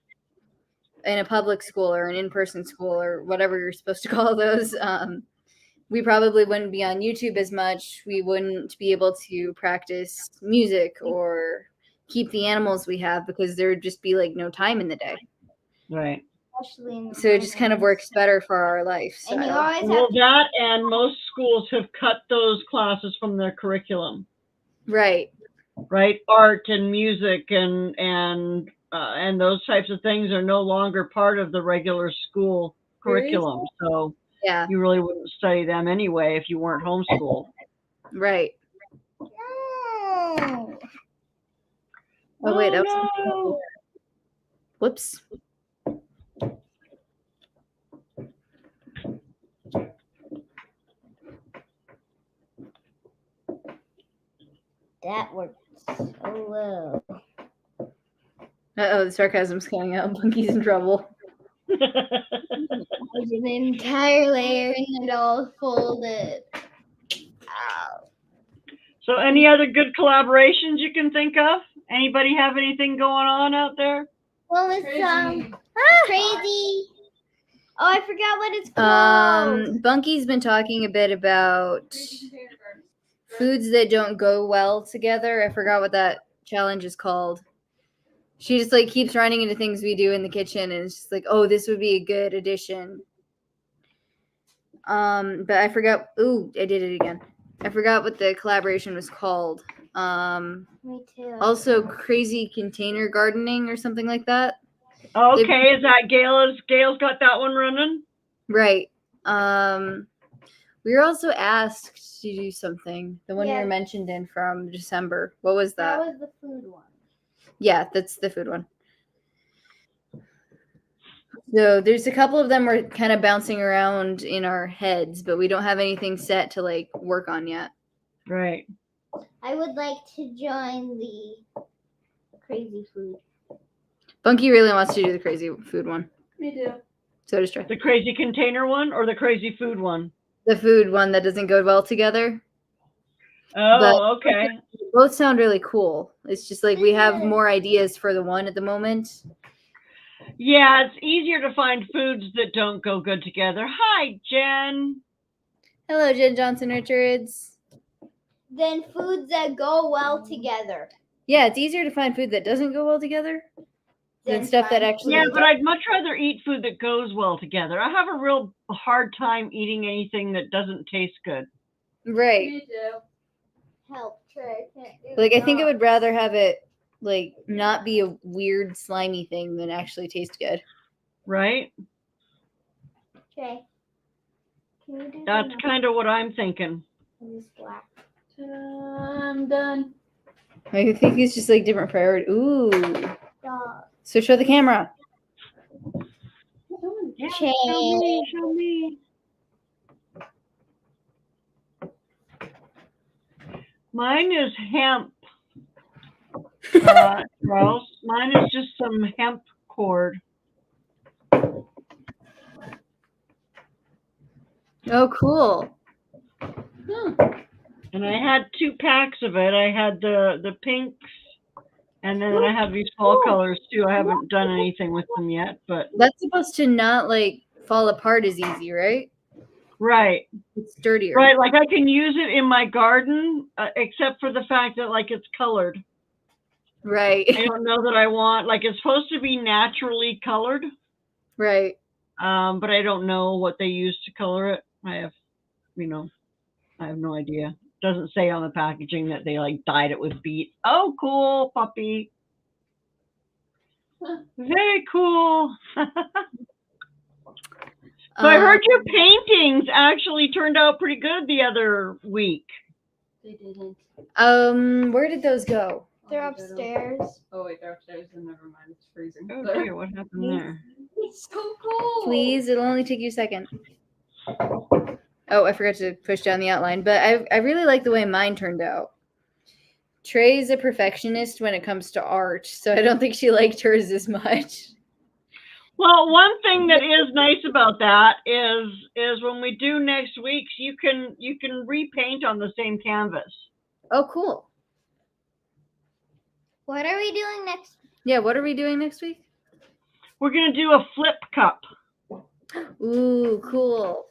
a public school or an in-person school or whatever you're supposed to call those, we probably wouldn't be on YouTube as much. We wouldn't be able to practice music or keep the animals we have because there would just be like no time in the day. Right. Especially in the So it just kind of summers. works better for our life. And you So. always Well, have that and most schools have cut those classes from their curriculum, Right. right? Art and music and those types of things are no longer part of the regular school curriculum. So Yeah. you really wouldn't study them anyway if you weren't homeschooled. Right. No. Oh wait. That Oh, was no. Whoops. That worked so well. Uh-oh, the sarcasm's coming out. Bunky's in trouble. I did an entire layer and it all folded. Ow. So any other good collaborations you can think of? Anybody have anything going on out there? Well, it's crazy. Oh, I forgot what it's called. Bunky's been talking a bit about foods that don't go well together. I forgot what that challenge is called. She just like keeps running into things we do in the kitchen, and it's just like, oh, this would be a good addition. But I forgot. Ooh, I did it again. I forgot what the collaboration was called. Me too. Also, crazy container gardening or something like that. Okay, is that Gail's got that one running? Right. We were also asked to do something. The one you Yeah. were mentioned in from December. What was That that? was the food one. Yeah, that's the food one. So there's a couple of them we're kind of bouncing around in our heads, but we don't have anything set to like work on yet. Right. I would like to join the crazy food. Bunky really wants to do the crazy food one. Me too. So does Trey. The crazy container one or the crazy food one? The food one that doesn't go well together. Oh, okay. Both sound really cool. It's just like we have more ideas for the one at the moment. Yeah, it's easier to find foods that don't go good together. Hi, Jen. Hello, Jen Johnson Richards. Then foods that go well together. Yeah, it's easier to find food that doesn't go well together than stuff that actually. Yeah, but I'd much rather eat food that goes well together. I have a real hard time eating anything that doesn't taste good. Right. Me too. Help, Trey. Can't do Like, I think I that. would rather have it, like, not be a weird, slimy thing than actually taste good. Right? Trey. Can you do That's the kind of what I'm thinking. this black? I'm done. I think it's just, like, different priority. Ooh. Dog. So show the camera. Yeah, Chen. show me. Mine is hemp. Charles. Mine is just some hemp cord. Oh, cool. And I had 2 packs of it. I had the pinks, and then I have these fall colors too. I haven't done anything with them yet, but That's supposed to not, like, fall apart as easy, right? Right. It's sturdier. Right. Like I can use it in my garden, except for the fact that like it's colored. Right. I don't know that I want, like it's supposed to be naturally colored. Right. But I don't know what they use to color it. I have no idea. Doesn't say on the packaging that they like dyed it with beet. Oh, cool, puppy. Very cool. So I heard your paintings actually turned out pretty good the other week. They didn't. Where did those go? They're upstairs. Oh wait, they're upstairs. Then never mind. It's freezing. Oh dear, what happened there? It's so cool. Please, it'll only take you a second. Oh, I forgot to push down the outline, but I really like the way mine turned out. Trey's a perfectionist when it comes to art, so I don't think she liked hers as much. Well, one thing that is nice about that is when we do next week's, you can repaint on the same canvas. Oh, cool. What are we doing next? Yeah, what are we doing next week? We're gonna do a flip cup. Ooh, cool.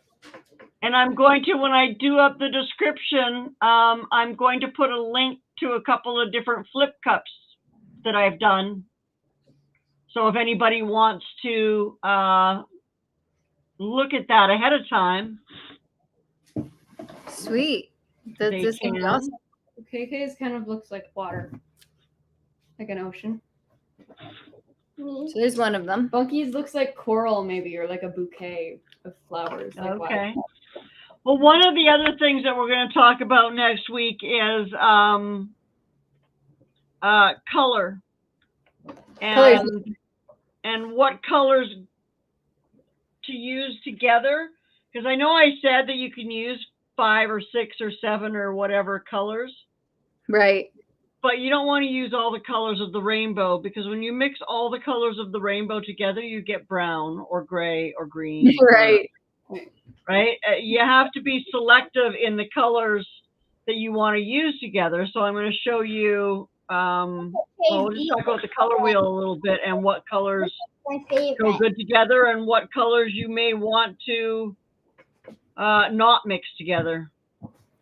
And I'm going to, when I do up the description, I'm going to put a link to a couple of different flip cups that I've done. So if anybody wants to look at that ahead of time, Sweet. they That's gonna be can. awesome. KK's kind of looks like water, like an ocean. Me. So there's one of them. Bunky's looks like coral, maybe, or like a bouquet of flowers. Like Okay. Well, one of the other things that we're going to talk about next week is color. Colors. And what colors to use together. Because I know I said that you can use 5 or 6 or 7 or whatever colors, Right. but you don't want to use all the colors of the rainbow, because when you mix all the colors of the rainbow together, you get brown or gray or green. Right. Right? You have to be selective in the colors that you want to use together. So I'm going to show you, well, we'll just talk about the color wheel a little bit and what colors My go favorite. good together and what colors you may want to not mix together.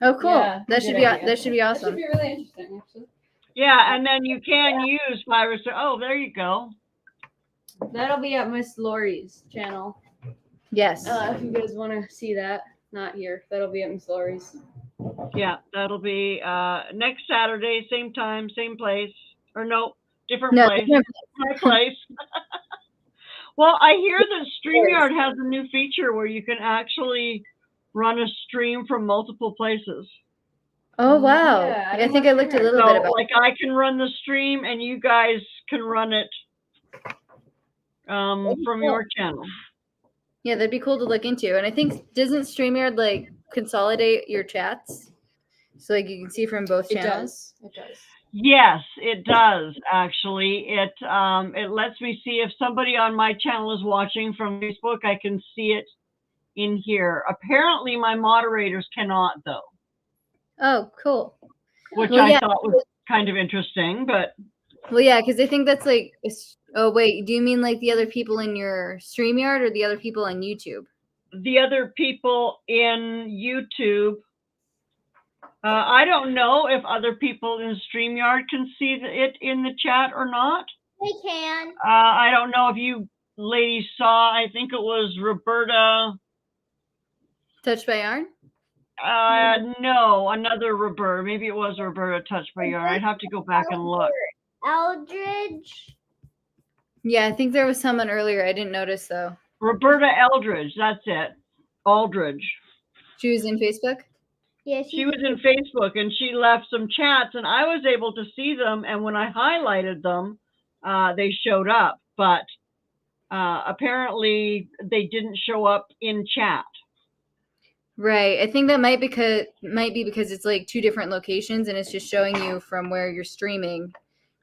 Oh, cool. Yeah, that should good be idea. that should be That should awesome. be really interesting, actually. Yeah, and then you can use 5 or 6. Oh, there you go. That'll be at Miss Lori's channel. Yes. If you guys want to see that, not here. That'll be at Miss Lori's. Yeah, that'll be next Saturday, same time, same place. Or no, different No, place. different My place. Well, I hear that StreamYard has a new feature where you can actually run a stream from multiple places. Oh wow! Yeah, I I didn't think I watch looked a yours. little So, bit about. like, I can run the stream and you guys can run it from your channel. Yeah, that'd be cool to look into. And I think doesn't StreamYard like consolidate your chats, so like you can see from both It channels? does. It does. Yes, it does actually. It lets me see if somebody on my channel is watching from Facebook. I can see it in here. Apparently, my moderators cannot, though, Oh, cool. which Well, I yeah. thought was kind of interesting. But Well, yeah, because I think that's like. Oh wait, do you mean like the other people in your StreamYard or the other people on YouTube? the other people in YouTube, I don't know if other people in StreamYard can see it in the chat or not. They can. I don't know if you ladies saw. I think it was Roberta. Touched by Yarn? No, another Roberta. Maybe it was Roberta Touched by Yarn. I'd have to go back and look. Eldridge. Yeah, I think there was someone earlier. I didn't notice though. Roberta Eldridge, that's it. Aldridge. She was in Facebook. Yeah, She was in Facebook and she left some chats and I was able to see them. And when I highlighted them, they showed up. But apparently they didn't show up in chat. Right. I think that might be because it's like 2 different locations and it's just showing you from where you're streaming,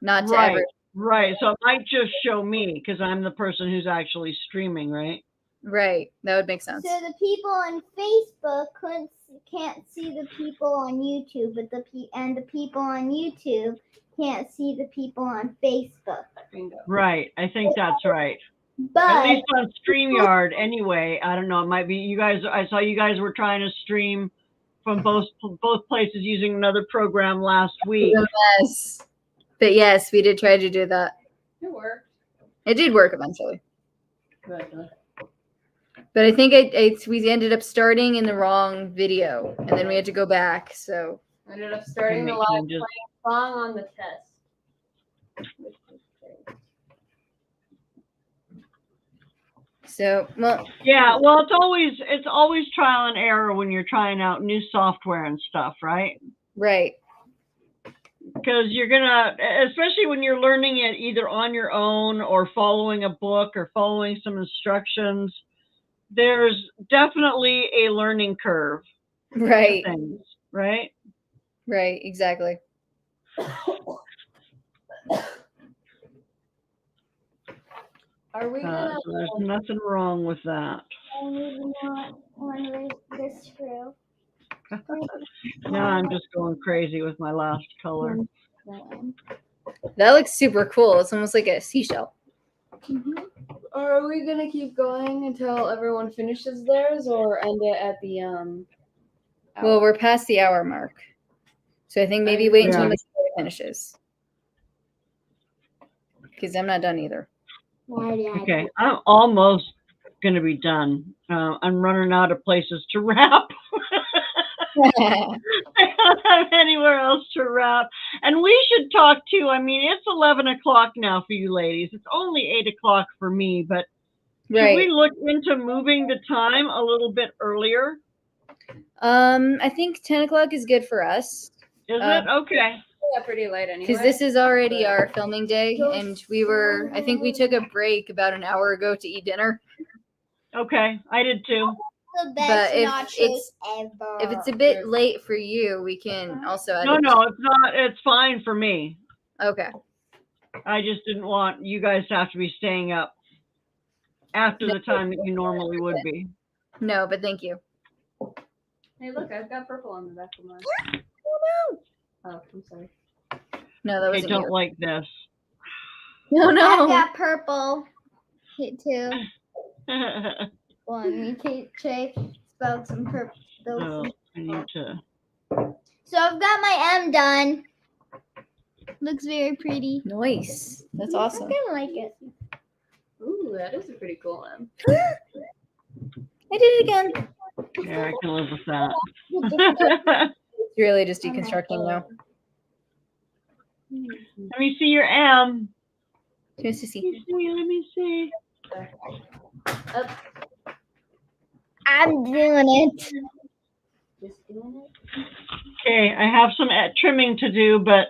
not to Right. ever. Right. So it might just show me because I'm the person who's actually streaming, right? Right. That would make sense. So the people on Facebook can't see the people on YouTube, but the people on YouTube can't see the people on Facebook. Bingo. Right. I think that's right. At But least on StreamYard, anyway. I don't know. It might be you guys. I saw you guys were trying to stream from both places using another program last week. Yes. But yes, we did try to do that. It worked. It did work eventually. But, But I think we ended up starting in the wrong video, and then we had to go back. So I ended up starting the Make live changes. playing song on the test. well, Yeah, well, it's always trial and error when you're trying out new software and stuff, right? right, Because you're gonna, especially when you're learning it either on your own or following a book or following some instructions. There's definitely a learning curve to right, things, right? right, exactly. Are we gonna? So there's nothing wrong with that. I need not one this screw. Now I'm just going crazy with my last color. That looks super cool. It's almost like a seashell. Are we gonna keep going until everyone finishes theirs, or end it at the Well, we're past the hour mark, so I think maybe wait until Yeah. Miss finishes, because I'm not done either. Why did I Okay, I'm almost gonna be done. I'm running out of places to wrap. I don't have anywhere else to wrap. And we should talk too. I mean, it's 11 o'clock now for you ladies. It's only 8 o'clock for me, but should Right. we look into moving the time a little bit earlier? I think 10 o'clock is good for us, Is it? Okay. Yeah, pretty late anyway. because this is already our filming day, and I think we took a break about an hour ago to eat dinner. Okay. I did too. the best But if nachos it's- ever? If it's a bit late for you, we can also add No, it. no, it's not. It's fine for me. Okay. I just didn't want you guys to have to be staying up after the time that you normally would be. No, but thank you. Hey, look, I've got purple on the back of mine. Oh, I'm sorry. No, that I wasn't don't you. like this. No, I've no. got purple. Hit two. One. You can check about some purple. So I need to. So I've got my M done. Looks very pretty. Nice. That's awesome. I kind of like it. Ooh, that is a pretty cool one. I did it again. Yeah, I can live with that. It's really just deconstructing now. Let me see your M. Just to see. Let me see. Up. I'm doing it. Just doing it. Okay, I have some trimming to do, but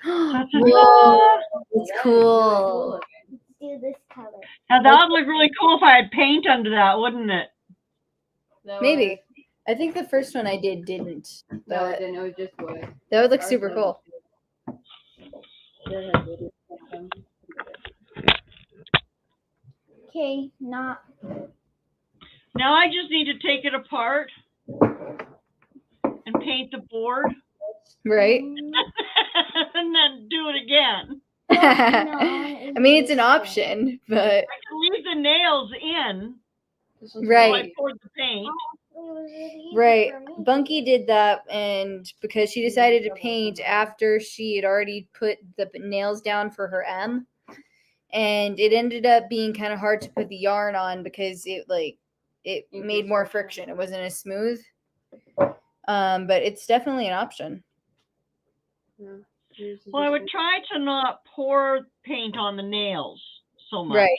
Whoa, it's cool. Let's do this color. now that would look really cool if I had paint under that, wouldn't it? That Maybe. I think the first one I did didn't. No, it But didn't. It was just wood. that would look Ours super was- cool. Okay, not. Now I just need to take it apart and paint the board Right? and then do it again. I mean, it's an option, but I can leave the nails in This one's Right. while I poured the paint. right. Bunky did that, and because she decided to paint after she had already put the nails down for her M, and it ended up being kind of hard to put the yarn on because it made more friction. It wasn't as smooth. But it's definitely an option. Well, I would try to not pour paint on the nails so much Right.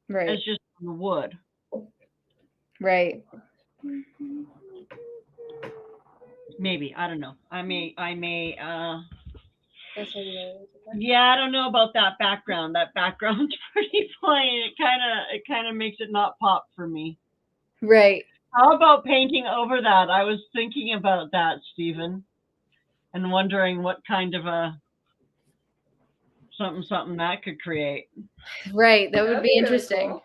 Right. as just on the wood. Right. Maybe. I don't know. I may That's what it is. yeah, I don't know about that background. That background's pretty plain. It kind of makes it not pop for me. Right. How about painting over that? I was thinking about that, Stephen, and wondering what kind of a something that could create. Right. That would That'd be be really interesting. cool.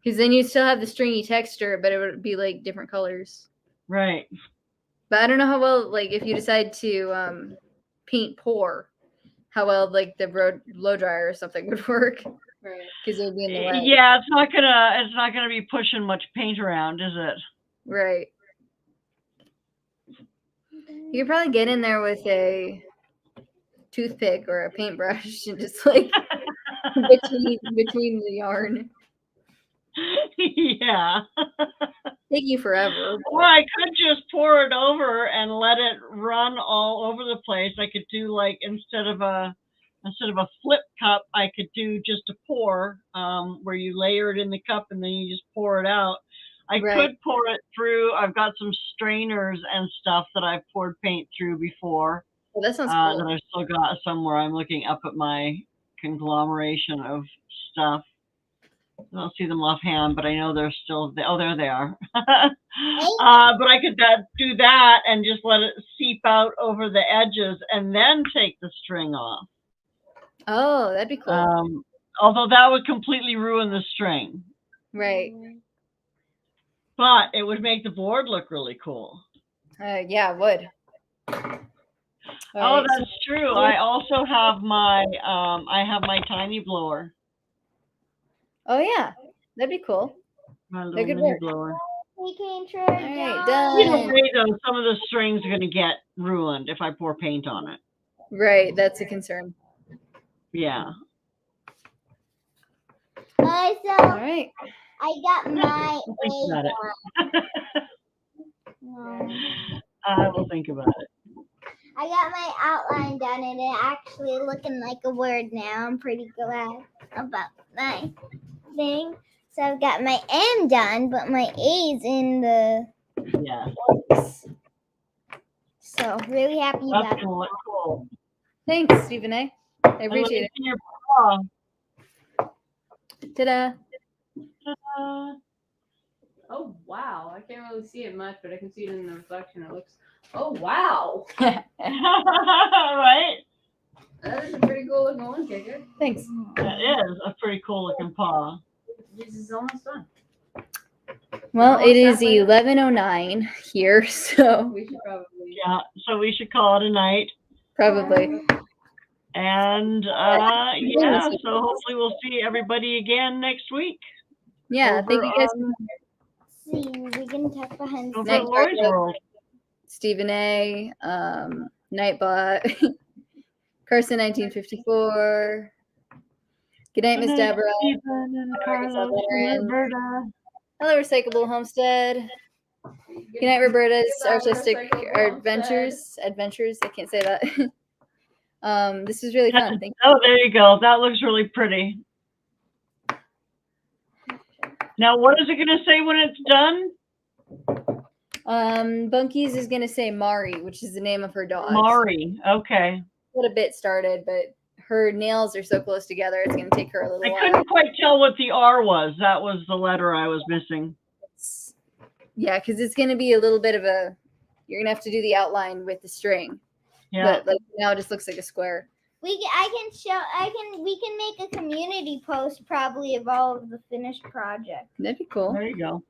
Because then you still have the stringy texture, but it would be like different colors. Right. But I don't know how well, like, if you decide to paint pour, how well like the blow dryer or something would work. Right. because it would be in the way. Yeah, it's not gonna be pushing much paint around, is it? Right. You could probably get in there with a toothpick or a paintbrush and just like between the yarn. Yeah. Take you forever. Or I could just pour it over and let it run all over the place. I could do like instead of a flip cup, I could do just a pour, where you layer it in the cup and then you just pour it out. I Right. could pour it through. I've got some strainers and stuff that I've poured paint through before, Well, that sounds that cool. I've still got somewhere. I'm looking up at my conglomeration of stuff. I don't see them offhand, but I know they're still there. Oh, there they are. But I could do that and just let it seep out over the edges and then take the string off. Oh, that'd be cool. Although that would completely ruin the string, Right. but it would make the board look really cool. Yeah, it would. Oh, Alright, so- that's true. I also have my tiny blower, oh yeah, that'd be cool. my That little could mini work. blower. We can try. All right, Either done. way, though, some of the strings are going to get ruined if I pour paint on it. Right, that's a concern. Yeah. All So right. I got my Think about it. I will think about it. I got my outline done and it actually looking like a word now. I'm pretty glad about my thing. So I've got my M done, but my A's in the Yeah. so really happy about That's it. cool. That's cool. Thanks, Stephen A. I appreciate it. And your paw. Ta-da. Ta-da. Oh wow! I can't really see it much, but I can see it in the reflection. It looks. Oh wow! Right? That is a pretty cool looking one, Kicker. Thanks. That is a pretty cool looking paw. This is almost done. Well, Oh, it is exactly. 11:09 here, so We should probably. Yeah. So we should call it a night. probably. And yeah, so hopefully we'll see everybody again next week. Yeah, thank you guys. See, we can talk behind the Over Night at Lori's Guard. World. Stephen A. Nightbot, Carson 1954. Good night, Miss Deborah. Stephen and Arkansas Carlos veteran. and Roberta. Hello, Recyclable Homestead. Good night, Roberta's Artistic Adventures. I can't say that. This was really fun. Thank Oh, there you go. That looks really pretty. Now, what is it going to say when it's done? Bunkies is gonna say Mari, which is the name of her dog. Mari. Okay. What a bit started, but her nails are so close together, it's gonna take her a little I while. couldn't quite tell what the R was. That was the letter I was missing. Yeah, because it's gonna be a little bit of a. You're gonna have to do the outline with the string. Yeah. But like now, it just looks like a square. we can make a community post probably of all of the finished project. That'd be cool. There you go.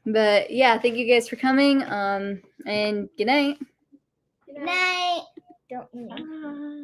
But yeah, thank you guys for coming. And good night. Night. Don't you know?